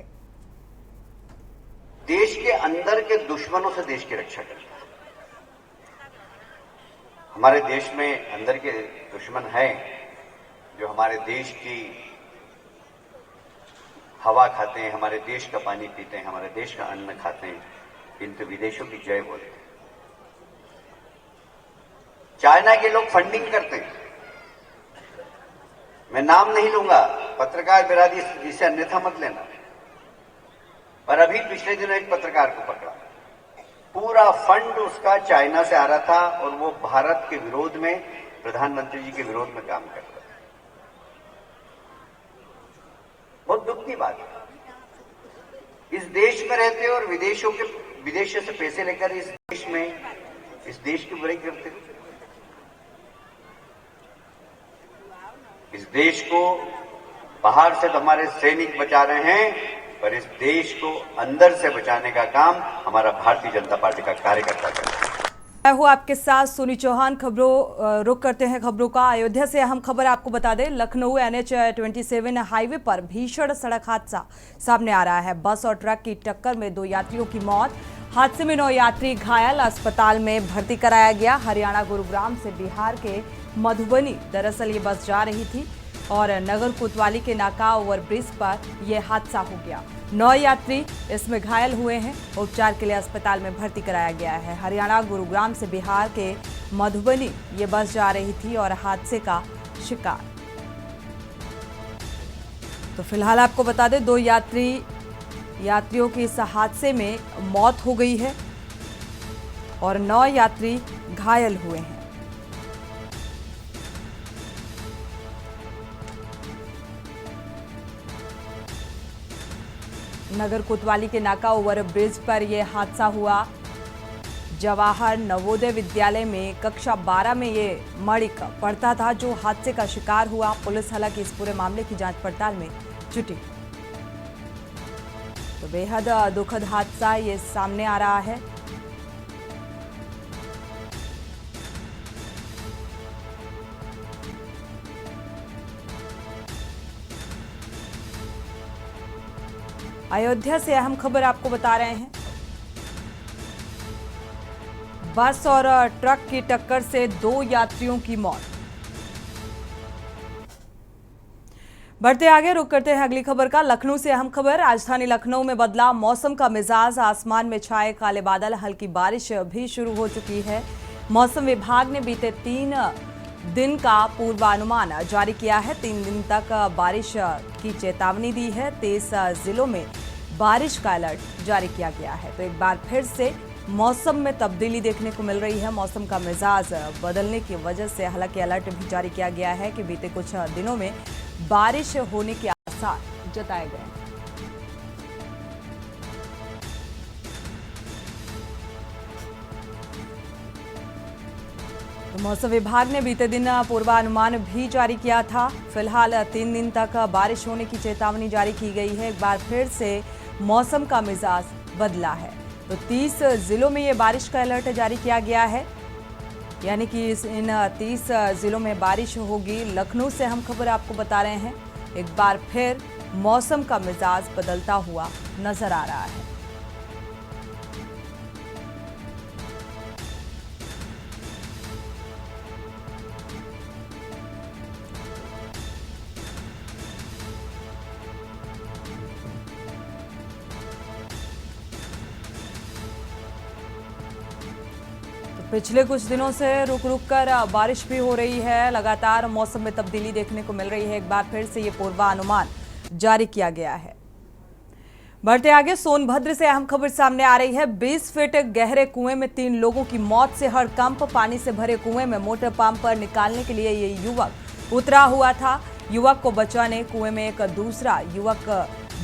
देश के अंदर के दुश्मनों से देश की रक्षा करता है। हमारे देश में अंदर के दुश्मन हैं जो हमारे देश की हवा खाते हैं, हमारे देश का पानी पीते हैं, हमारे देश का अन्न खाते हैं, किंतु विदेशों की जय बोलते हैं। चाइना के लोग फंडिंग करते हैं। मैं नाम नहीं लूंगा, पत्रकार बिरादरी जिसे अन्यथा मत लेना, पर अभी पिछले दिनों एक पत्रकार को पकड़ा। पूरा फंड उसका चाइना से आ रहा था और वो भारत के विरोध में, प्रधानमंत्री जी के विरोध में काम कर रहा था। बहुत दुख की बात है। इस देश में रहते और विदेशों से पैसे लेकर इस देश की बुराई करते। इस देश को बाहर से तो हमारे सैनिक बचा रहे हैं, पर इस देश को अंदर से बचाने का काम हमारा भारतीय जनता पार्टी का कार्यकर्ता कर रहा है। मैं हूँ आपके साथ सोनी चौहान। रुक करते हैं खबरों का। अयोध्या से अहम खबर आपको बता दें, लखनऊ NH-27 हाईवे पर भीषण सड़क हादसा सामने आ रहा है। बस और ट्रक की टक्कर में 2 यात्रियों की मौत। हादसे में 9 यात्री घायल, अस्पताल में भर्ती कराया गया। हरियाणा गुरुग्राम से बिहार के मधुबनी दरअसल ये बस जा रही थी और नगर कोतवाली के नाका ओवरब्रिज पर यह हादसा हो गया। 9 यात्री इसमें घायल हुए हैं, उपचार के लिए अस्पताल में भर्ती कराया गया है। हरियाणा गुरुग्राम से बिहार के मधुबनी ये बस जा रही थी और हादसे का शिकार। तो फिलहाल आपको बता दें 2 यात्रियों की इस हादसे में मौत हो गई है और 9 यात्री घायल हुए हैं। नगर कोतवाली के नाका ओवरब्रिज पर यह हादसा हुआ। जवाहर नवोदय विद्यालय में कक्षा 12 में ये मणिक पढ़ता था जो हादसे का शिकार हुआ। पुलिस हालांकि इस पूरे मामले की जांच पड़ताल में जुटी। तो बेहद दुखद हादसा ये सामने आ रहा है। अयोध्या से अहम खबर आपको बता रहे हैं। बस और ट्रक की टक्कर से 2 यात्रियों की मौत। बढ़ते आगे, रुक करते हैं अगली खबर का। लखनऊ से अहम खबर। राजधानी लखनऊ में बदला मौसम का मिजाज। आसमान में छाए काले बादल, हल्की बारिश भी शुरू हो चुकी है। मौसम विभाग ने बीते 3 दिन का पूर्वानुमान जारी किया है। 3 दिन तक बारिश की चेतावनी दी है। 23 जिलों में बारिश का अलर्ट जारी किया गया है। तो एक बार फिर से मौसम में तब्दीली देखने को मिल रही है। मौसम का मिजाज बदलने की वजह से हालांकि अलर्ट भी जारी किया गया है कि बीते कुछ दिनों में बारिश होने के आसार जताए गए हैं। तो मौसम विभाग ने बीते दिन पूर्वानुमान भी जारी किया था। फिलहाल 3 दिन तक बारिश होने की चेतावनी जारी की गई है। एक बार फिर से मौसम का मिजाज बदला है। तो 30 जिलों में ये बारिश का अलर्ट जारी किया गया है, यानी कि इन 30 जिलों में बारिश होगी। लखनऊ से हम खबर आपको बता रहे हैं, एक बार फिर मौसम का मिजाज बदलता हुआ नजर आ रहा है। पिछले कुछ दिनों से रुक रुक कर बारिश भी हो रही है। लगातार मौसम में तब्दीली देखने को मिल रही है। एक बार फिर से ये पूर्वानुमान जारी किया गया है। बढ़ते आगे, सोनभद्र से अहम खबर सामने आ रही है। 20 फीट गहरे कुएं में 3 लोगों की मौत से हड़कंप। पानी से भरे कुएं में मोटर पंप पर निकालने के लिए ये युवक उतरा हुआ था। युवक को बचाने कुएं में एक दूसरा युवक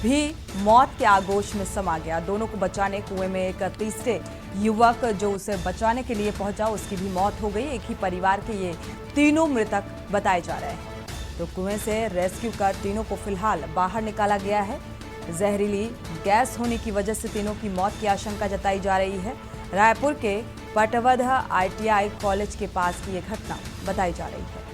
भी मौत के आगोश में समा गया। दोनों को बचाने कुएं में एक तीसरे युवक जो उसे बचाने के लिए पहुंचा, उसकी भी मौत हो गई। एक ही परिवार के ये तीनों मृतक बताए जा रहे हैं। तो कुएं से रेस्क्यू कर तीनों को फिलहाल बाहर निकाला गया है। जहरीली गैस होने की वजह से तीनों की मौत की आशंका जताई जा रही है। रायपुर के पटवध ITI कॉलेज के पास की ये घटना बताई जा रही है।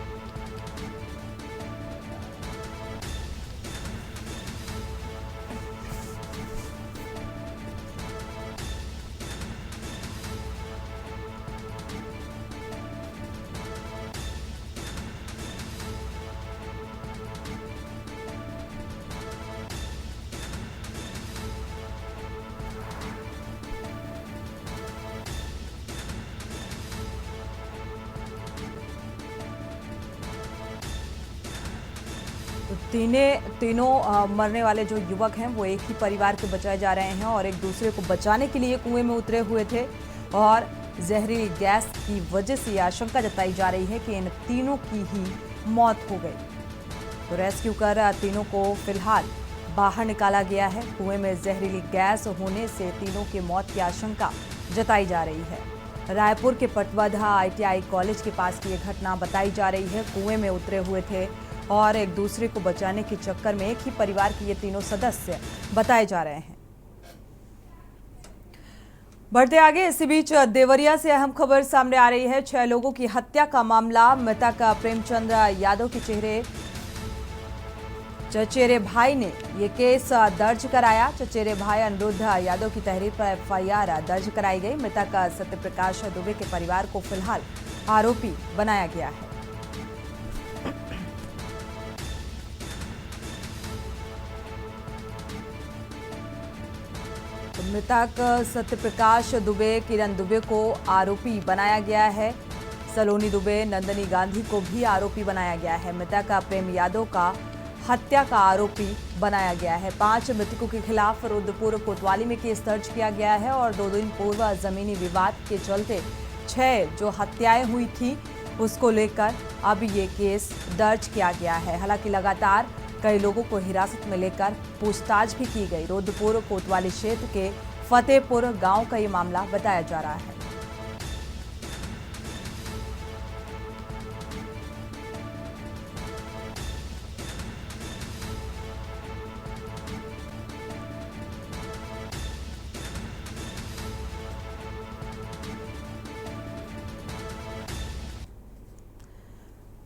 तो तीनों मरने वाले जो युवक हैं वो एक ही परिवार के बताए जा रहे हैं और एक दूसरे को बचाने के लिए कुएं में उतरे हुए थे और जहरीली गैस की वजह से आशंका जताई जा रही है कि इन तीनों की ही मौत हो गई। तो रेस्क्यू कर तीनों को फिलहाल बाहर निकाला गया है। कुएं में जहरीली गैस होने से तीनों की मौत की आशंका जताई जा रही है। रायपुर के पटवधा ITI कॉलेज के पास की ये घटना बताई जा रही है। कुएं में उतरे हुए थे और एक दूसरे को बचाने के चक्कर में एक ही परिवार के ये तीनों सदस्य बताए जा रहे हैं। बढ़ते आगे, इसी बीच देवरिया से अहम खबर सामने आ रही है। 6 लोगों की हत्या का मामला। मृतक प्रेमचंद्र यादव के चचेरे भाई ने ये केस दर्ज कराया। चचेरे भाई अनिरुद्ध यादव की तहरीर पर FIR दर्ज कराई गई। मृतक सत्यप्रकाश दुबे के परिवार को फिलहाल आरोपी बनाया गया है। मृतक सत्यप्रकाश दुबे, किरण दुबे को आरोपी बनाया गया है। सलोनी दुबे, नंदनी गांधी को भी आरोपी बनाया गया है। मृतक प्रेम यादव का हत्या का आरोपी बनाया गया है। 5 मृतकों के खिलाफ रुद्रपुर कोतवाली में केस दर्ज किया गया है और 2 दिन पूर्व जमीनी विवाद के चलते 6 जो हत्याएं हुई थी उसको लेकर अब ये केस दर्ज किया गया है। हालांकि लगातार कई लोगों को हिरासत में लेकर पूछताछ भी की गई। रुद्रपुर कोतवाली क्षेत्र के फतेहपुर गांव का ये मामला बताया जा रहा है।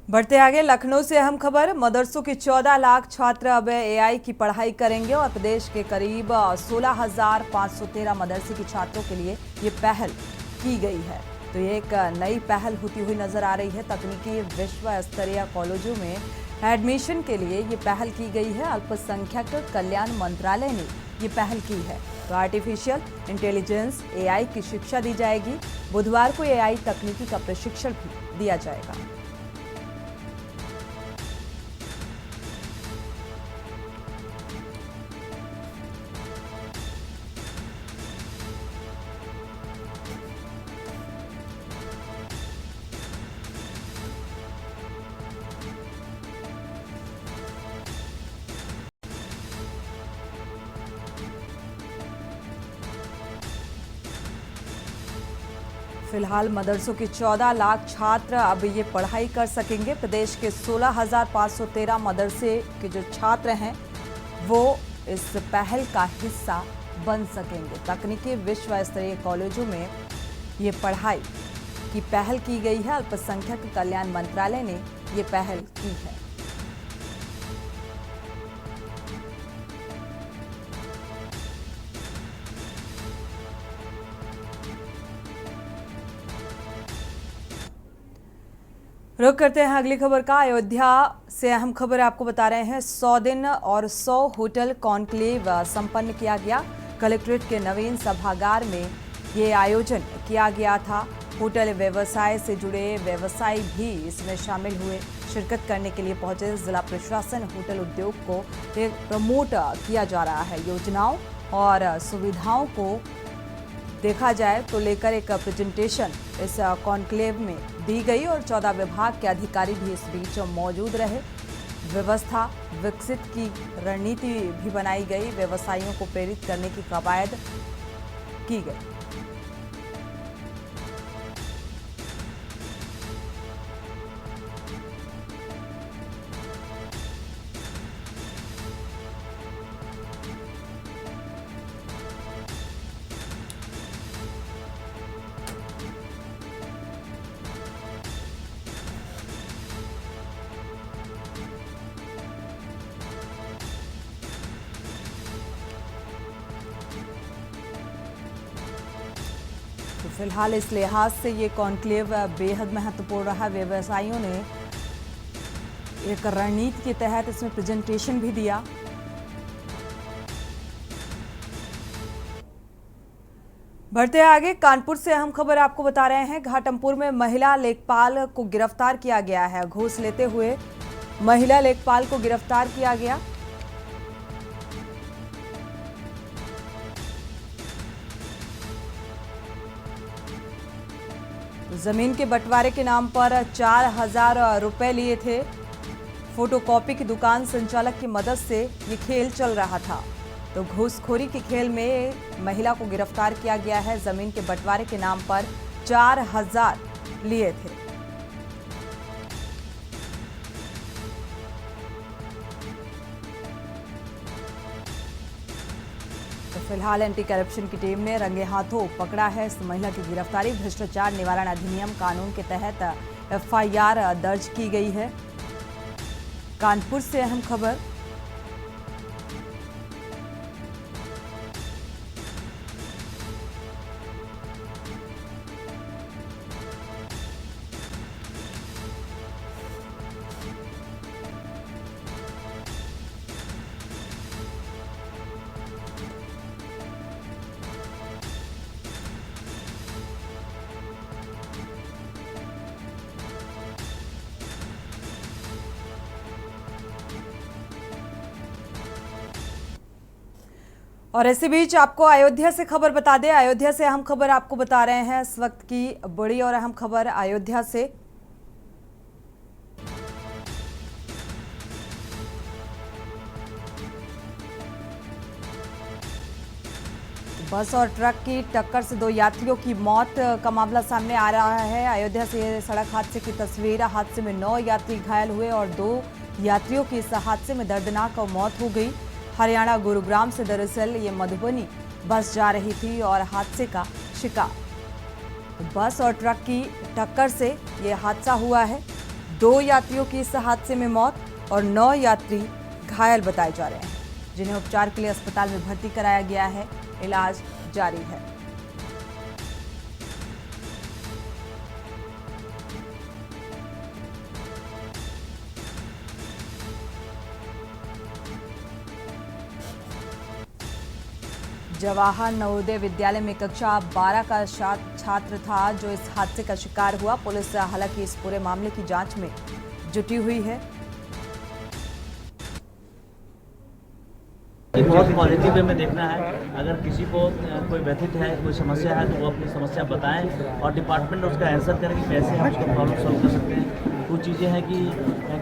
बढ़ते आगे, लखनऊ से अहम खबर। मदरसों के 14 लाख छात्र अब AI की पढ़ाई करेंगे और प्रदेश के करीब 16,513 मदरसे के छात्रों के लिए ये पहल की गई है। तो ये एक नई पहल होती हुई नजर आ रही है। तकनीकी विश्व स्तरीय कॉलेजों में एडमिशन के लिए ये पहल की गई है। अल्पसंख्यक कल्याण मंत्रालय ने ये पहल की है। तो आर्टिफिशियल इंटेलिजेंस AI की शिक्षा दी जाएगी। बुधवार को AI तकनीकी का प्रशिक्षण भी दिया जाएगा। फिलहाल मदरसों के 14 लाख छात्र अब ये पढ़ाई कर सकेंगे। प्रदेश के 16,513 मदरसे के जो छात्र हैं वो इस पहल का हिस्सा बन सकेंगे। तकनीकी विश्व स्तरीय कॉलेजों में ये पढ़ाई की पहल की गई है। अल्पसंख्यक कल्याण मंत्रालय ने ये पहल की है। रुक करते हैं अगली खबर का। अयोध्या से अहम खबर आपको बता रहे हैं। 100 दिन और 100 होटल कॉन्क्लेव संपन्न किया गया। कलेक्ट्रेट के नवीन सभागार में ये आयोजन किया गया था। होटल व्यवसाय से जुड़े व्यवसायी भी इसमें शामिल हुए। शिरकत करने के लिए पहुंचे जिला प्रशासन होटल उद्योग को प्रमोट किया जा रहा है। योजनाओं और सुविधाओं को देखा जाए तो लेकर एक प्रेजेंटेशन इस कॉन्क्लेव में दी गई और 14 विभाग के अधिकारी भी इस बीच मौजूद रहे। व्यवस्था विकसित की रणनीति भी बनाई गई। व्यवसायियों को प्रेरित करने की कवायद की गई। तो फिलहाल इस लिहाज से ये कॉन्क्लेव बेहद महत्वपूर्ण रहा। व्यवसायियों ने एक रणनीति के तहत इसमें प्रेजेंटेशन भी दिया। बढ़ते हैं आगे। कानपुर से अहम खबर आपको बता रहे हैं। घाटमपुर में महिला लेखपाल को गिरफ्तार किया गया है। घूस लेते हुए महिला लेखपाल को गिरफ्तार किया गया। जमीन के बंटवारे के नाम पर 4,000 रुपए लिए थे। फोटोकॉपी की दुकान संचालक की मदद से ये खेल चल रहा था। तो घूसखोरी के खेल में महिला को गिरफ्तार किया गया है। जमीन के बंटवारे के नाम पर 4,000 लिए थे। तो फिलहाल एंटी करप्शन की टीम ने रंगे हाथों पकड़ा है इस महिला की गिरफ्तारी। भ्रष्टाचार निवारण अधिनियम कानून के तहत FIR दर्ज की गई है। कानपुर से अहम खबर। और इसी बीच आपको अयोध्या से खबर बता दें। अयोध्या से अहम खबर आपको बता रहे हैं। इस वक्त की बड़ी और अहम खबर अयोध्या से। बस और ट्रक की टक्कर से 2 यात्रियों की मौत का मामला सामने आ रहा है। अयोध्या से सड़क हादसे की तस्वीर। हादसे में 9 यात्री घायल हुए और 2 यात्रियों की इस हादसे में दर्दनाक मौत हो गई। हरियाणा गुरुग्राम से दरअसल ये मधुबनी बस जा रही थी और हादसे का शिकार। बस और ट्रक की टक्कर से ये हादसा हुआ है। 2 यात्रियों की इस हादसे में मौत और 9 यात्री घायल बताए जा रहे हैं, जिन्हें उपचार के लिए अस्पताल में भर्ती कराया गया है। इलाज जारी है। जवाहर नवोदय विद्यालय में कक्षा 12 का छात्र था जो इस हादसे का शिकार हुआ। पुलिस हालांकि इस पूरे मामले की जांच में जुटी हुई है। बहुत पॉजिटिव वे में देखना है। अगर किसी को कोई व्यथित है, कोई समस्या है, तो वो अपनी समस्या बताएं और डिपार्टमेंट उसका आंसर करें कि कैसे हम उसको प्रॉब्लम सॉल्व कर सकते हैं। कुछ चीज़ें हैं कि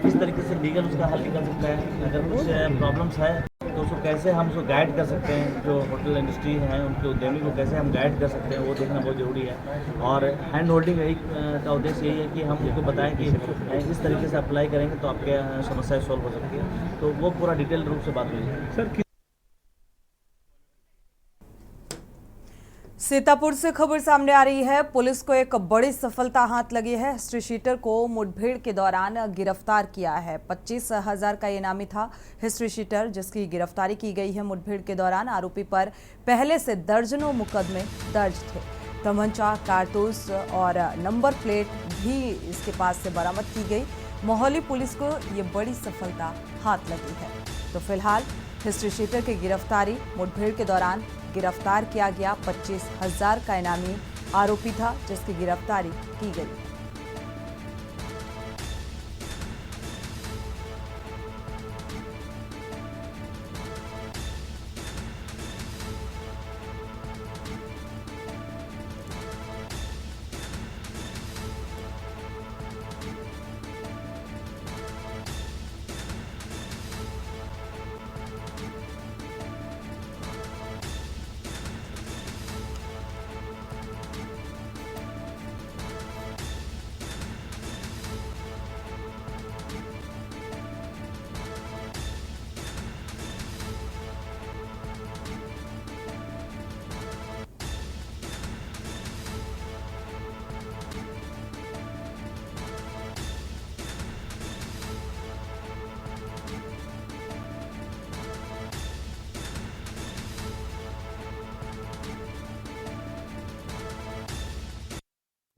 किस तरीके से लीगल उसका हल निकल सकता है। अगर कुछ प्रॉब्लम्स है तो उसको कैसे हम उसको गाइड कर सकते हैं, जो होटल इंडस्ट्री है उनके उद्यमी को कैसे हम गाइड कर सकते हैं, वो देखना बहुत ज़रूरी है। और हैंड होल्डिंग का उद्देश्य यही है कि हम उनको बताएं कि इस तरीके से अप्लाई करेंगे तो आपके समस्याएं सॉल्व हो सकती है। तो वो पूरा डिटेल रूप से बात हुई है सर। सीतापुर से खबर सामने आ रही है, पुलिस को एक बड़ी सफलता हाथ लगी है। हिस्ट्री शीटर को मुठभेड़ के दौरान गिरफ्तार किया है। 25,000 का इनामी था हिस्ट्री शीटर, जिसकी गिरफ्तारी की गई है मुठभेड़ के दौरान। आरोपी पर पहले से दर्जनों मुकदमे दर्ज थे। तमंचा, कारतूस और नंबर प्लेट भी इसके पास से बरामद की गई। मोहाली पुलिस को ये बड़ी सफलता हाथ लगी है। तो फिलहाल हिस्ट्री शीटर की गिरफ्तारी, मुठभेड़ के दौरान गिरफ्तार किया गया 25,000 का इनामी आरोपी था, जिसकी गिरफ्तारी की गई।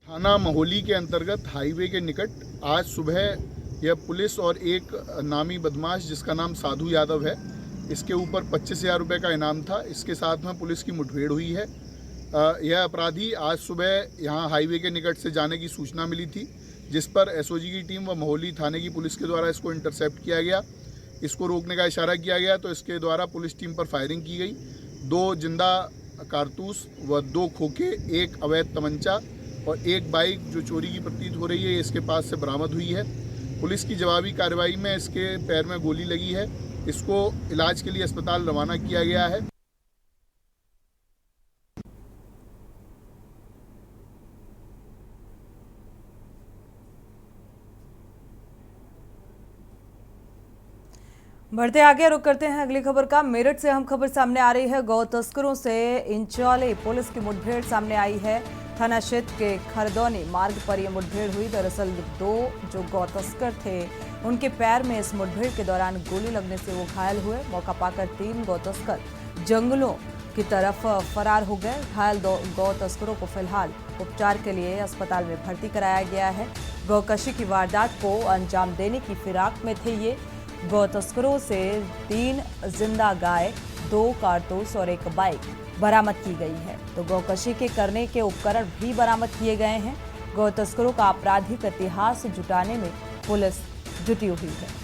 थाना मोहाली के अंतर्गत हाईवे के निकट आज सुबह यह पुलिस और एक नामी बदमाश जिसका नाम साधु यादव है, इसके ऊपर 25,000 रुपये का इनाम था। इसके साथ में पुलिस की मुठभेड़ हुई है। यह अपराधी आज सुबह यहाँ हाईवे के निकट से जाने की सूचना मिली थी, जिस पर एसओजी की टीम व मोहाली थाने की पुलिस के द्वारा इसको इंटरसेप्ट किया गया। इसको रोकने का इशारा किया गया तो इसके द्वारा पुलिस टीम पर फायरिंग की गई। 2 जिंदा कारतूस व 2 खोखे, 1 अवैध तमंचा और 1 बाइक जो चोरी की प्रतीत हो रही है इसके पास से बरामद हुई है। पुलिस की जवाबी कार्रवाई में इसके पैर में गोली लगी है। इसको इलाज के लिए अस्पताल रवाना किया गया है। बढ़ते आगे, रुक करते हैं अगली खबर का। मेरठ से हम खबर सामने आ रही है। गौ तस्करों से इंचौली पुलिस की मुठभेड़ सामने आई है। थाना क्षेत्र के खरदौनी मार्ग पर यह मुठभेड़ हुई। दरअसल 2 जो गौ तस्कर थे उनके पैर में इस मुठभेड़ के दौरान गोली लगने से वो घायल हुए। मौका पाकर 3 गौ तस्कर जंगलों की तरफ फरार हो गए। घायल गौ तस्करों को फिलहाल उपचार के लिए अस्पताल में भर्ती कराया गया है। गौकशी की वारदात को अंजाम देने की फिराक में थे ये। गौ तस्करों से 3 जिंदा गाय, 2 कारतूस और 1 बाइक बरामद की गई है। तो गौकशी के करने के उपकरण भी बरामद किए गए हैं। गौ तस्करों का आपराधिक इतिहास जुटाने में पुलिस जुटी हुई है।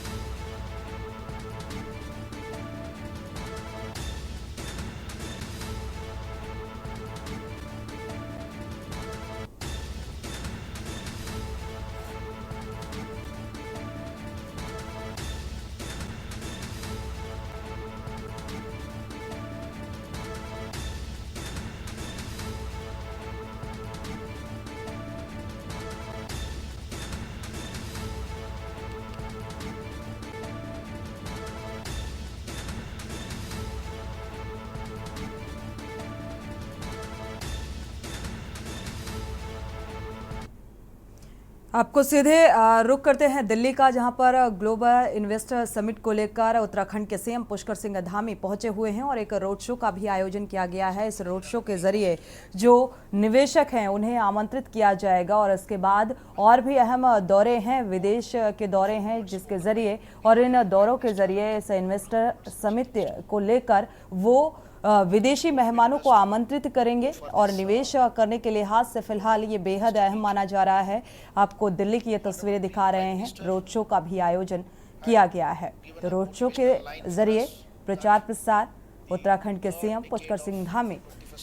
आपको सीधे रुक करते हैं दिल्ली का, जहां पर ग्लोबल इन्वेस्टर समिट को लेकर उत्तराखंड के सीएम पुष्कर सिंह धामी पहुंचे हुए हैं और एक रोड शो का भी आयोजन किया गया है। इस रोड शो के जरिए जो निवेशक हैं उन्हें आमंत्रित किया जाएगा और इसके बाद और भी अहम दौरे हैं, विदेश के दौरे हैं, जिसके जरिए और इन दौरों के जरिए इस इन्वेस्टर समिट को लेकर वो विदेशी मेहमानों को आमंत्रित करेंगे और निवेश करने के लिहाज से फिलहाल ये बेहद अहम माना जा रहा है। आपको दिल्ली की ये तस्वीरें दिखा रहे हैं। रोड शो का भी आयोजन किया गया है। तो रोड शो के जरिए प्रचार प्रसार उत्तराखंड के सीएम पुष्कर सिंह धामी,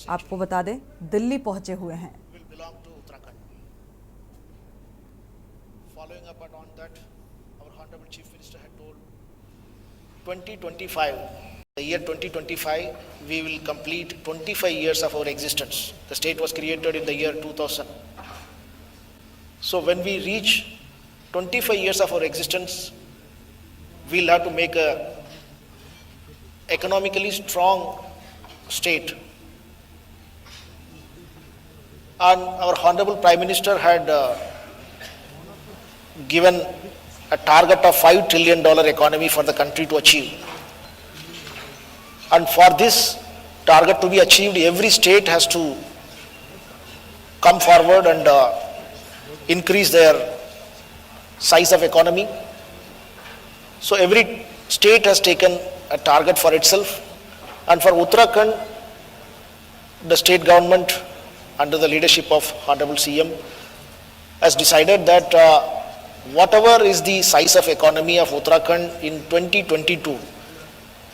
आपको बता दें, दिल्ली पहुंचे हुए हैं। Following up on that, our Honorable Chief Minister had told 2025 The year 2025, we will complete 25 years of our existence. The state was created in the year 2000. So when we reach 25 years of our existence, we'll have to make a economically strong state. And our Honorable Prime Minister had given a target of $5 trillion economy for the country to achieve. And for this target to be achieved, every state has to come forward and increase their size of economy. So every state has taken a target for itself. And for Uttarakhand, the state government under the leadership of Honorable CM has decided that whatever is the size of economy of Uttarakhand in 2022,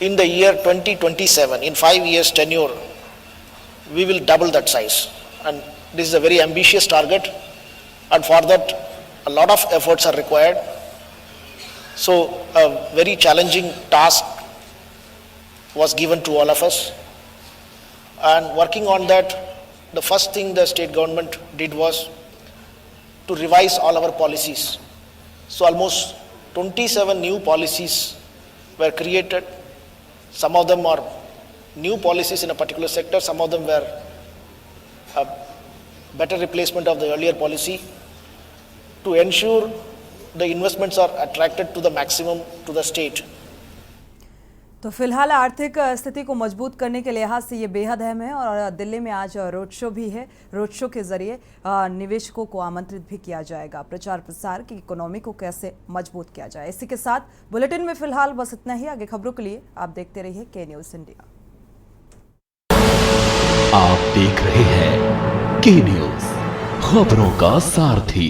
in the year 2027, in 5 years tenure, we will double that size. And this is a very ambitious target, and for that a lot of efforts are required. So a very challenging task was given to all of us, and working on that, the first thing the state government did was to revise all our policies. So almost 27 new policies were created. Some of them are new policies in a particular sector, some of them were a better replacement of the earlier policy to ensure the investments are attracted to the maximum to the state. तो फिलहाल आर्थिक स्थिति को मजबूत करने के लिहाज से ये बेहद अहम है और दिल्ली में आज रोड शो भी है। रोड शो के जरिए निवेशकों को आमंत्रित भी किया जाएगा, प्रचार प्रसार की इकोनॉमी को कैसे मजबूत किया जाए। इसी के साथ बुलेटिन में फिलहाल बस इतना ही। आगे खबरों के लिए आप देखते रहिए के न्यूज़ इंडिया। आप देख रहे हैं के न्यूज़, खबरों का सारथी।